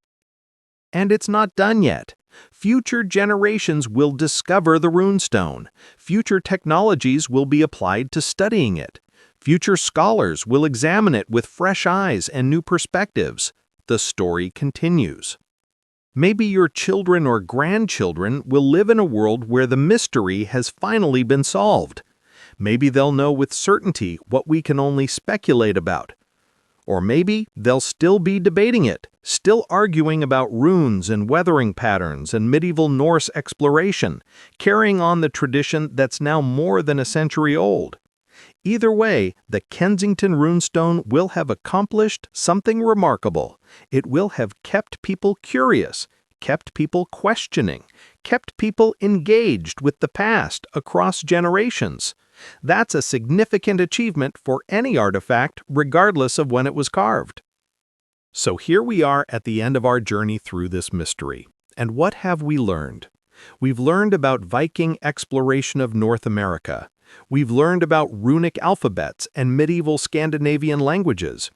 Speaker 1: And it's not done yet. Future generations will discover the runestone. Future technologies will be applied to studying it. Future scholars will examine it with fresh eyes and new perspectives. The story continues. Maybe your children or grandchildren will live in a world where the mystery has finally been solved. Maybe they'll know with certainty what we can only speculate about. Or maybe they'll still be debating it, still arguing about runes and weathering patterns and medieval Norse exploration, carrying on the tradition that's now more than a century old. Either way, the Kensington Runestone will have accomplished something remarkable. It will have kept people curious, kept people questioning, kept people engaged with the past across generations. That's a significant achievement for any artifact, regardless of when it was carved. So here we are at the end of our journey through this mystery. And what have we learned? We've learned about Viking exploration of North America. We've learned about runic alphabets and medieval Scandinavian languages.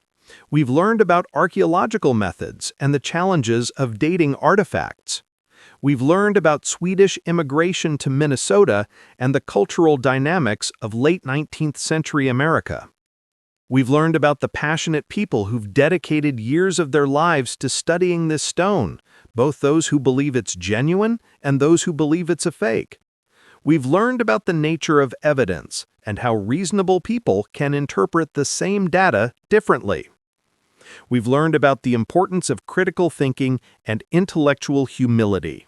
Speaker 1: We've learned about archaeological methods and the challenges of dating artifacts. We've learned about Swedish immigration to Minnesota and the cultural dynamics of late 19th century America. We've learned about the passionate people who've dedicated years of their lives to studying this stone, both those who believe it's genuine and those who believe it's a fake. We've learned about the nature of evidence and how reasonable people can interpret the same data differently. We've learned about the importance of critical thinking and intellectual humility.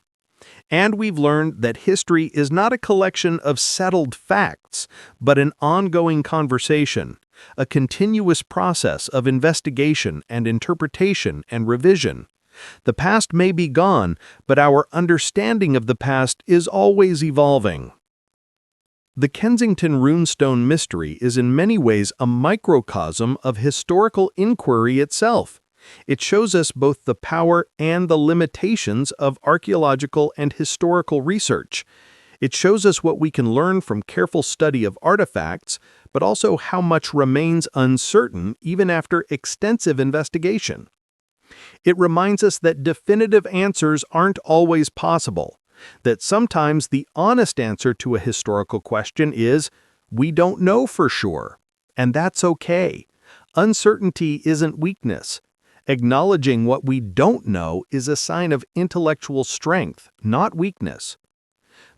Speaker 1: And we've learned that history is not a collection of settled facts, but an ongoing conversation, a continuous process of investigation and interpretation and revision. The past may be gone, but our understanding of the past is always evolving. The Kensington Runestone mystery is in many ways a microcosm of historical inquiry itself. It shows us both the power and the limitations of archaeological and historical research. It shows us what we can learn from careful study of artifacts, but also how much remains uncertain even after extensive investigation. It reminds us that definitive answers aren't always possible, that sometimes the honest answer to a historical question is, we don't know for sure, and that's okay. Uncertainty isn't weakness. Acknowledging what we don't know is a sign of intellectual strength, not weakness.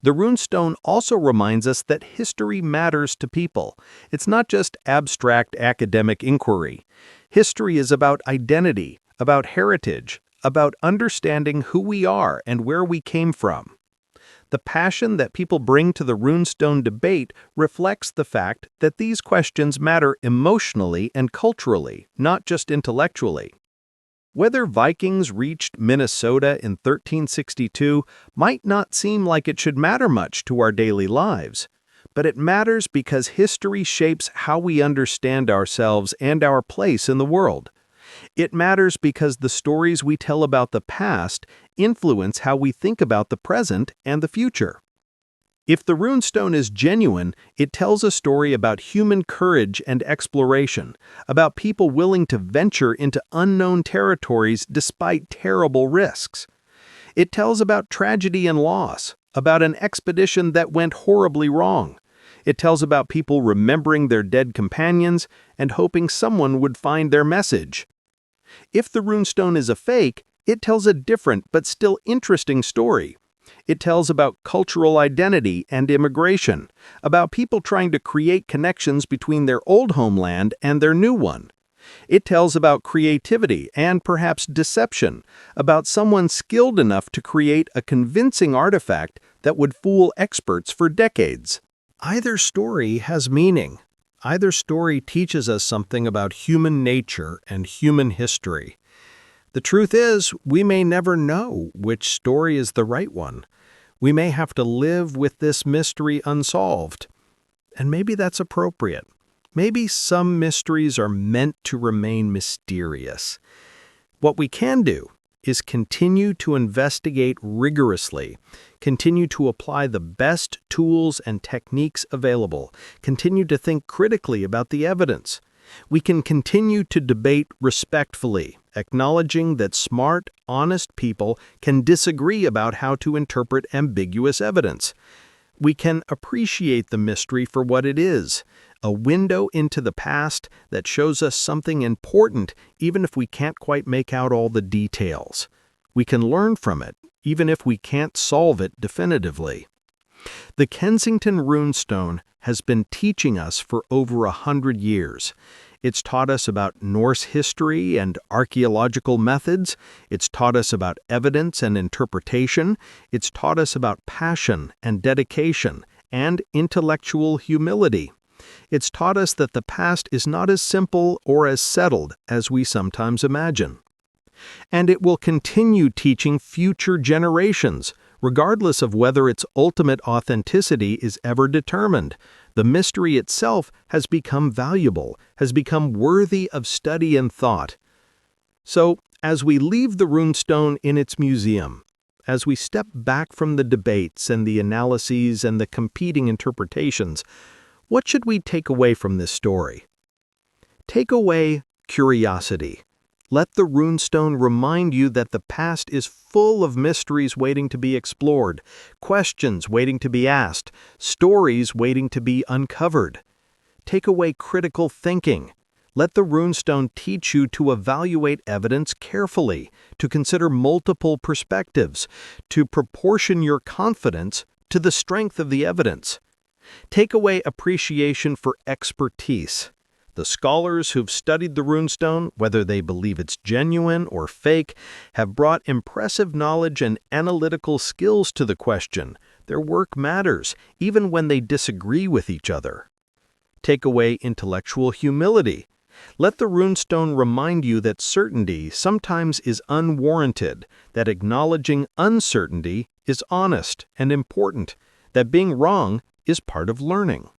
Speaker 1: The runestone also reminds us that history matters to people. It's not just abstract academic inquiry. History is about identity, about heritage, about understanding who we are and where we came from. The passion that people bring to the runestone debate reflects the fact that these questions matter emotionally and culturally, not just intellectually. Whether Vikings reached Minnesota in 1362 might not seem like it should matter much to our daily lives, but it matters because history shapes how we understand ourselves and our place in the world. It matters because the stories we tell about the past influence how we think about the present and the future. If the runestone is genuine, it tells a story about human courage and exploration, about people willing to venture into unknown territories despite terrible risks. It tells about tragedy and loss, about an expedition that went horribly wrong. It tells about people remembering their dead companions and hoping someone would find their message. If the runestone is a fake, it tells a different but still interesting story. It tells about cultural identity and immigration, about people trying to create connections between their old homeland and their new one. It tells about creativity and perhaps deception, about someone skilled enough to create a convincing artifact that would fool experts for decades. Either story has meaning. Either story teaches us something about human nature and human history. The truth is, we may never know which story is the right one. We may have to live with this mystery unsolved. and maybe that's appropriate. Maybe some mysteries are meant to remain mysterious. What we can do is continue to investigate rigorously, continue to apply the best tools and techniques available, continue to think critically about the evidence. We can continue to debate respectfully, acknowledging that smart, honest people can disagree about how to interpret ambiguous evidence. We can appreciate the mystery for what it is, a window into the past that shows us something important even if we can't quite make out all the details. We can learn from it, even if we can't solve it definitively. The Kensington Runestone has been teaching us for over 100 years. It's taught us about Norse history and archaeological methods. It's taught us about evidence and interpretation. It's taught us about passion and dedication and intellectual humility. It's taught us that the past is not as simple or as settled as we sometimes imagine. And it will continue teaching future generations, regardless of whether its ultimate authenticity is ever determined. The mystery itself has become valuable, has become worthy of study and thought. So, as we leave the runestone in its museum, as we step back from the debates and the analyses and the competing interpretations, what should we take away from this story? Take away curiosity. Let the runestone remind you that the past is full of mysteries waiting to be explored, questions waiting to be asked, stories waiting to be uncovered. Take away critical thinking. Let the runestone teach you to evaluate evidence carefully, to consider multiple perspectives, to proportion your confidence to the strength of the evidence. Take away appreciation for expertise. The scholars who've studied the runestone, whether they believe it's genuine or fake, have brought impressive knowledge and analytical skills to the question. Their work matters, even when they disagree with each other. Take away intellectual humility. Let the runestone remind you that certainty sometimes is unwarranted, that acknowledging uncertainty is honest and important, that being wrong is part of learning.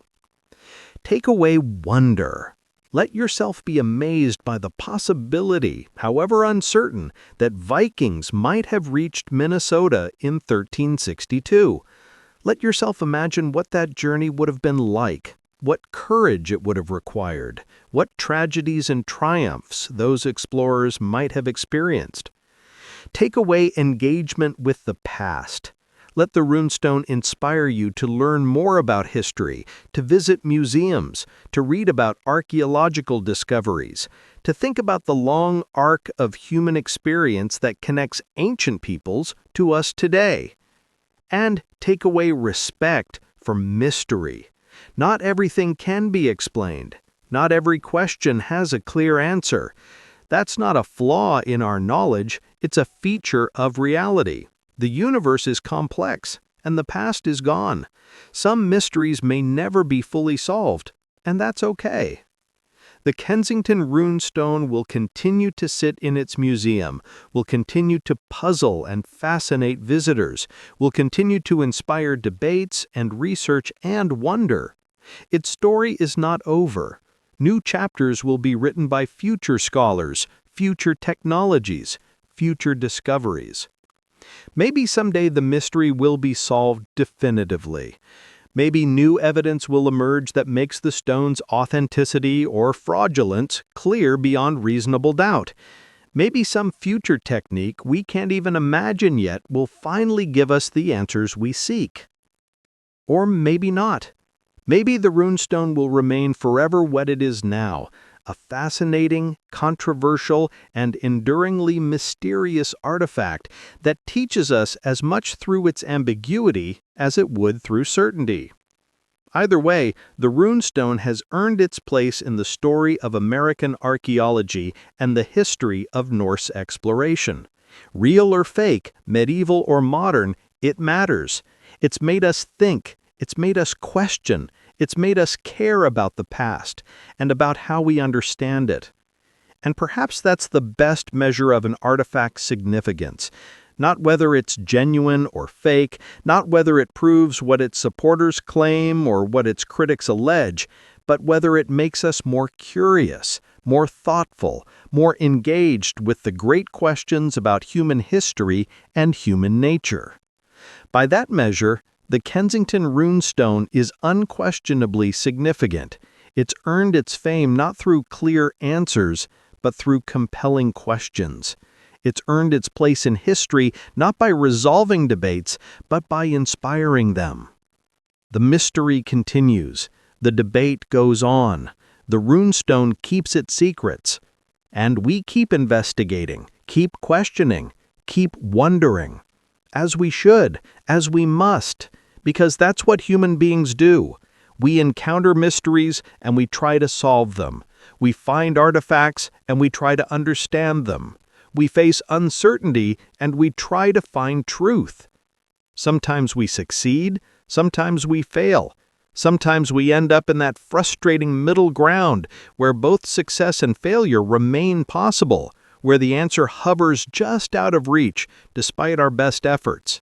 Speaker 1: Take away wonder. Let yourself be amazed by the possibility, however uncertain, that Vikings might have reached Minnesota in 1362. Let yourself imagine what that journey would have been like, what courage it would have required, what tragedies and triumphs those explorers might have experienced. Take away engagement with the past. Let the runestone inspire you to learn more about history, to visit museums, to read about archaeological discoveries, to think about the long arc of human experience that connects ancient peoples to us today. And take away respect for mystery. Not everything can be explained. Not every question has a clear answer. That's not a flaw in our knowledge, it's a feature of reality. The universe is complex, and the past is gone. Some mysteries may never be fully solved, and that's okay. The Kensington Runestone will continue to sit in its museum, will continue to puzzle and fascinate visitors, will continue to inspire debates and research and wonder. Its story is not over. New chapters will be written by future scholars, future technologies, future discoveries. Maybe someday the mystery will be solved definitively. Maybe new evidence will emerge that makes the stone's authenticity or fraudulence clear beyond reasonable doubt. Maybe some future technique we can't even imagine yet will finally give us the answers we seek. Or maybe not. Maybe the runestone will remain forever what it is now, a fascinating, controversial, and enduringly mysterious artifact that teaches us as much through its ambiguity as it would through certainty. Either way, the runestone has earned its place in the story of American archaeology and the history of Norse exploration. Real or fake, medieval or modern, it matters. It's made us think. It's made us question. It's made us care about the past and about how we understand it. And perhaps that's the best measure of an artifact's significance. Not whether it's genuine or fake, not whether it proves what its supporters claim or what its critics allege, but whether it makes us more curious, more thoughtful, more engaged with the great questions about human history and human nature. By that measure, the Kensington Runestone is unquestionably significant. It's earned its fame not through clear answers, but through compelling questions. It's earned its place in history not by resolving debates, but by inspiring them. The mystery continues. The debate goes on. The Runestone keeps its secrets. And we keep investigating, keep questioning, keep wondering. As we should, as we must, because that's what human beings do. We encounter mysteries and we try to solve them. We find artifacts and we try to understand them. We face uncertainty and we try to find truth. Sometimes we succeed, sometimes we fail. Sometimes we end up in that frustrating middle ground where both success and failure remain possible, where the answer hovers just out of reach despite our best efforts.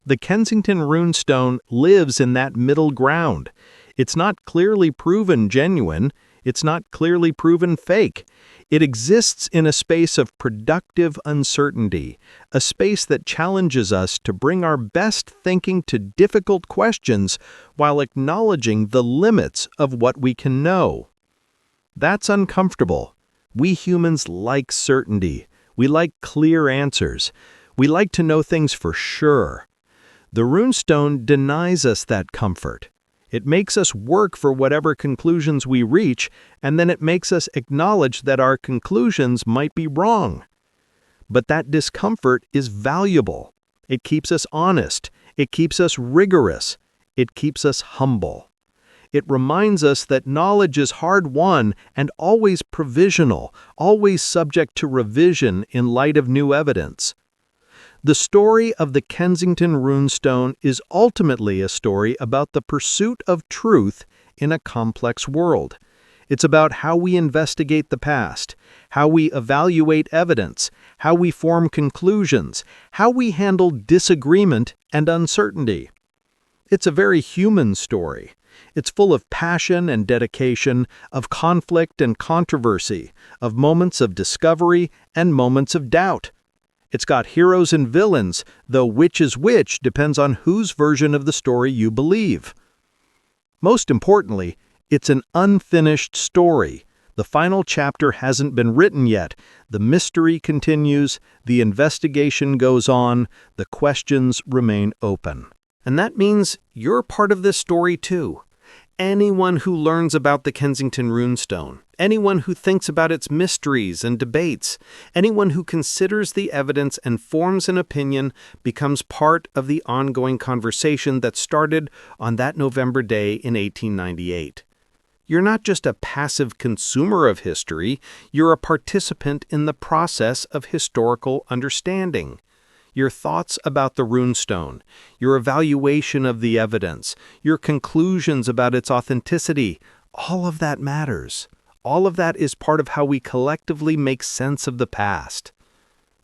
Speaker 1: The Kensington Runestone lives in that middle ground. It's not clearly proven genuine. It's not clearly proven fake. It exists in a space of productive uncertainty, a space that challenges us to bring our best thinking to difficult questions while acknowledging the limits of what we can know. That's uncomfortable. We humans like certainty. We like clear answers. We like to know things for sure. The Runestone denies us that comfort. It makes us work for whatever conclusions we reach, and then it makes us acknowledge that our conclusions might be wrong. But that discomfort is valuable. It keeps us honest. It keeps us rigorous. It keeps us humble. It reminds us that knowledge is hard-won and always provisional, always subject to revision in light of new evidence. The story of the Kensington Runestone is ultimately a story about the pursuit of truth in a complex world. It's about how we investigate the past, how we evaluate evidence, how we form conclusions, how we handle disagreement and uncertainty. It's a very human story. It's full of passion and dedication, of conflict and controversy, of moments of discovery and moments of doubt. It's got heroes and villains, though which is which depends on whose version of the story you believe. Most importantly, it's an unfinished story. The final chapter hasn't been written yet. The mystery continues, the investigation goes on, the questions remain open. And that means you're part of this story too. Anyone who learns about the Kensington Runestone, anyone who thinks about its mysteries and debates, anyone who considers the evidence and forms an opinion becomes part of the ongoing conversation that started on that November day in 1898. You're not just a passive consumer of history, you're a participant in the process of historical understanding. Your thoughts about the Runestone, your evaluation of the evidence, your conclusions about its authenticity, all of that matters. All of that is part of how we collectively make sense of the past.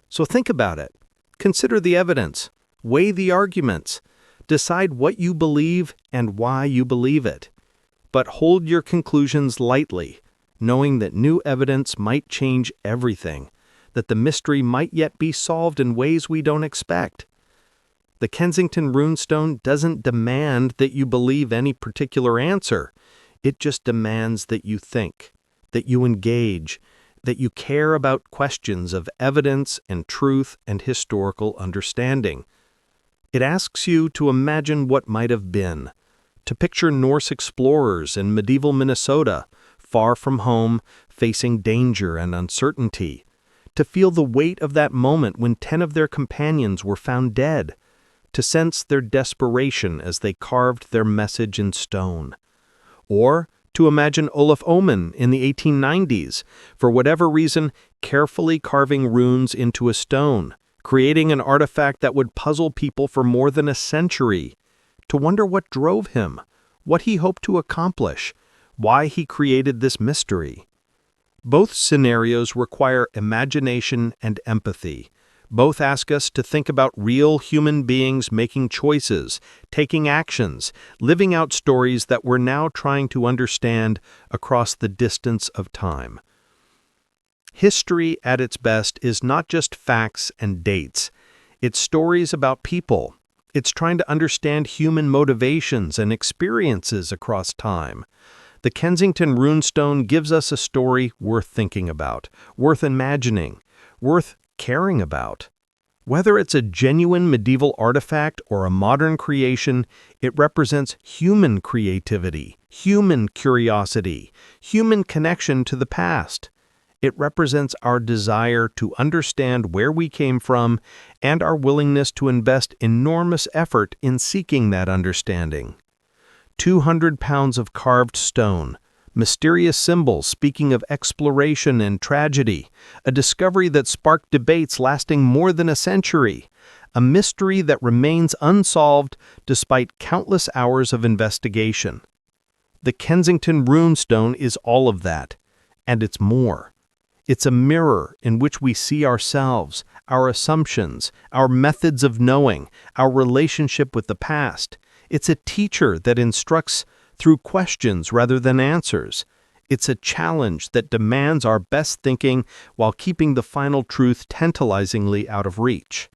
Speaker 1: So think about it. Consider the evidence. Weigh the arguments. Decide what you believe and why you believe it. But hold your conclusions lightly, knowing that new evidence might change everything, that the mystery might yet be solved in ways we don't expect. The Kensington Runestone doesn't demand that you believe any particular answer. It just demands that you think, that you engage, that you care about questions of evidence and truth and historical understanding. It asks you to imagine what might have been, to picture Norse explorers in medieval Minnesota, far from home, facing danger and uncertainty, to feel the weight of that moment when 10 of their companions were found dead, to sense their desperation as they carved their message in stone. Or to imagine Olof Ohman in the 1890s, for whatever reason, carefully carving runes into a stone, creating an artifact that would puzzle people for more than a century, to wonder what drove him, what he hoped to accomplish, why he created this mystery. Both scenarios require imagination and empathy. Both ask us to think about real human beings making choices, taking actions, living out stories that we're now trying to understand across the distance of time. History at its best is not just facts and dates. It's stories about people. It's trying to understand human motivations and experiences across time. The Kensington Runestone gives us a story worth thinking about, worth imagining, worth caring about. Whether it's a genuine medieval artifact or a modern creation, it represents human creativity, human curiosity, human connection to the past. It represents our desire to understand where we came from and our willingness to invest enormous effort in seeking that understanding. 200 pounds of carved stone, mysterious symbols speaking of exploration and tragedy, a discovery that sparked debates lasting more than a century, a mystery that remains unsolved despite countless hours of investigation. The Kensington Runestone is all of that, and it's more. It's a mirror in which we see ourselves, our assumptions, our methods of knowing, our relationship with the past. It's a teacher that instructs through questions rather than answers. It's a challenge that demands our best thinking while keeping the final truth tantalizingly out of reach.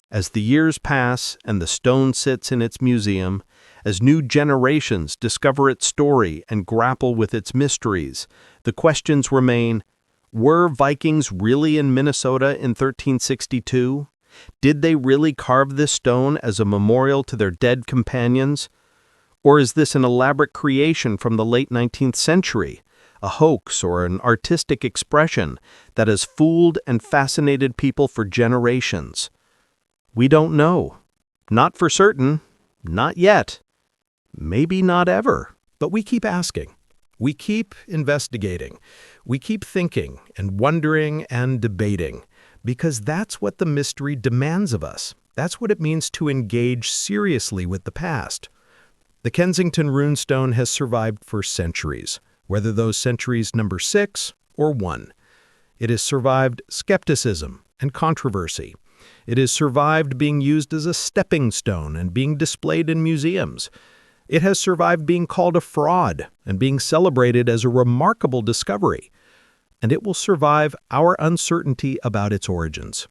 Speaker 1: As the years pass and the stone sits in its museum, as new generations discover its story and grapple with its mysteries, the questions remain: were Vikings really in Minnesota in 1362? Did they really carve this stone as a memorial to their dead companions? Or is this an elaborate creation from the late 19th century, a hoax or an artistic expression that has fooled and fascinated people for generations? We don't know. Not for certain. Not yet. Maybe not ever. But we keep asking. We keep investigating. We keep thinking and wondering and debating, because that's what the mystery demands of us. That's what it means to engage seriously with the past. The Kensington Runestone has survived for centuries, whether those centuries number 6 or 1. It has survived skepticism and controversy. It has survived being used as a stepping stone and being displayed in museums. It has survived being called a fraud and being celebrated as a remarkable discovery. And it will survive our uncertainty about its origins.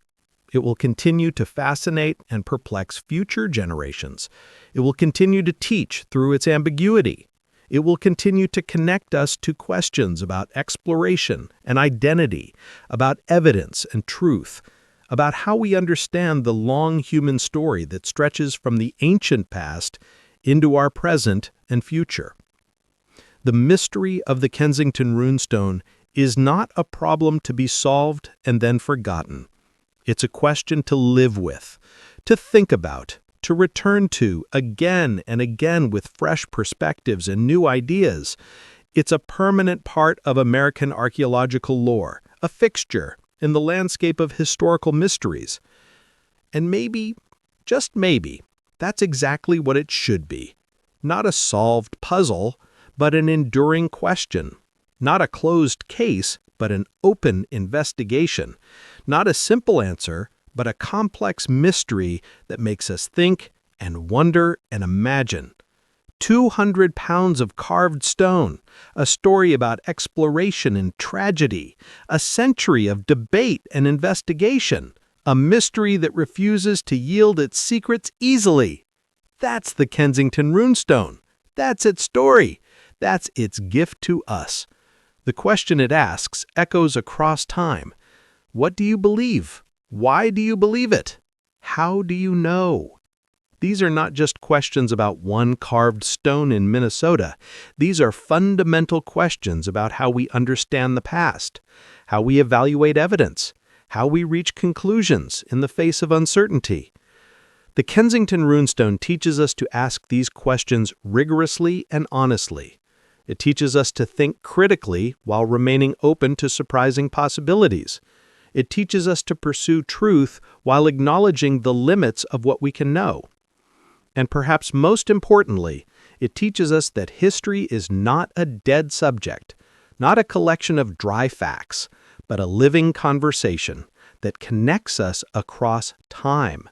Speaker 1: It will continue to fascinate and perplex future generations. It will continue to teach through its ambiguity. It will continue to connect us to questions about exploration and identity, about evidence and truth, about how we understand the long human story that stretches from the ancient past into our present and future. The mystery of the Kensington Runestone is not a problem to be solved and then forgotten. It's a question to live with, to think about, to return to again and again with fresh perspectives and new ideas. It's a permanent part of American archaeological lore, a fixture in the landscape of historical mysteries. And maybe, just maybe, that's exactly what it should be. Not a solved puzzle, but an enduring question. Not a closed case, but an open investigation. Not a simple answer, but a complex mystery that makes us think and wonder and imagine. 200 pounds of carved stone, a story about exploration and tragedy, a century of debate and investigation, a mystery that refuses to yield its secrets easily. That's the Kensington Runestone. That's its story. That's its gift to us. The question it asks echoes across time. What do you believe? Why do you believe it? How do you know? These are not just questions about one carved stone in Minnesota. These are fundamental questions about how we understand the past, how we evaluate evidence, how we reach conclusions in the face of uncertainty. The Kensington Runestone teaches us to ask these questions rigorously and honestly. It teaches us to think critically while remaining open to surprising possibilities. It teaches us to pursue truth while acknowledging the limits of what we can know. And perhaps most importantly, it teaches us that history is not a dead subject, not a collection of dry facts, but a living conversation that connects us across time.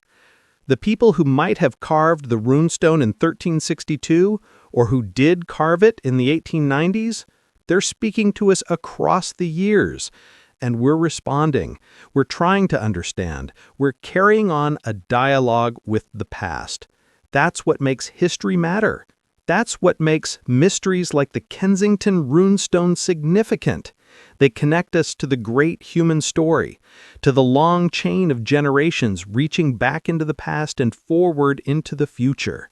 Speaker 1: The people who might have carved the runestone in 1362, or who did carve it in the 1890s, they're speaking to us across the years. And we're responding. We're trying to understand. We're carrying on a dialogue with the past. That's what makes history matter. That's what makes mysteries like the Kensington Runestone significant. They connect us to the great human story, to the long chain of generations reaching back into the past and forward into the future.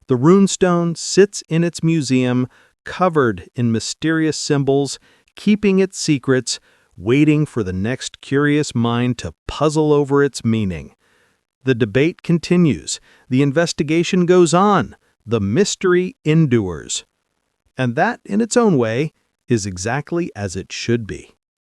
Speaker 1: The runestone sits in its museum, covered in mysterious symbols, keeping its secrets, waiting for the next curious mind to puzzle over its meaning. The debate continues. The investigation goes on. The mystery endures. And that, in its own way, is exactly as it should be.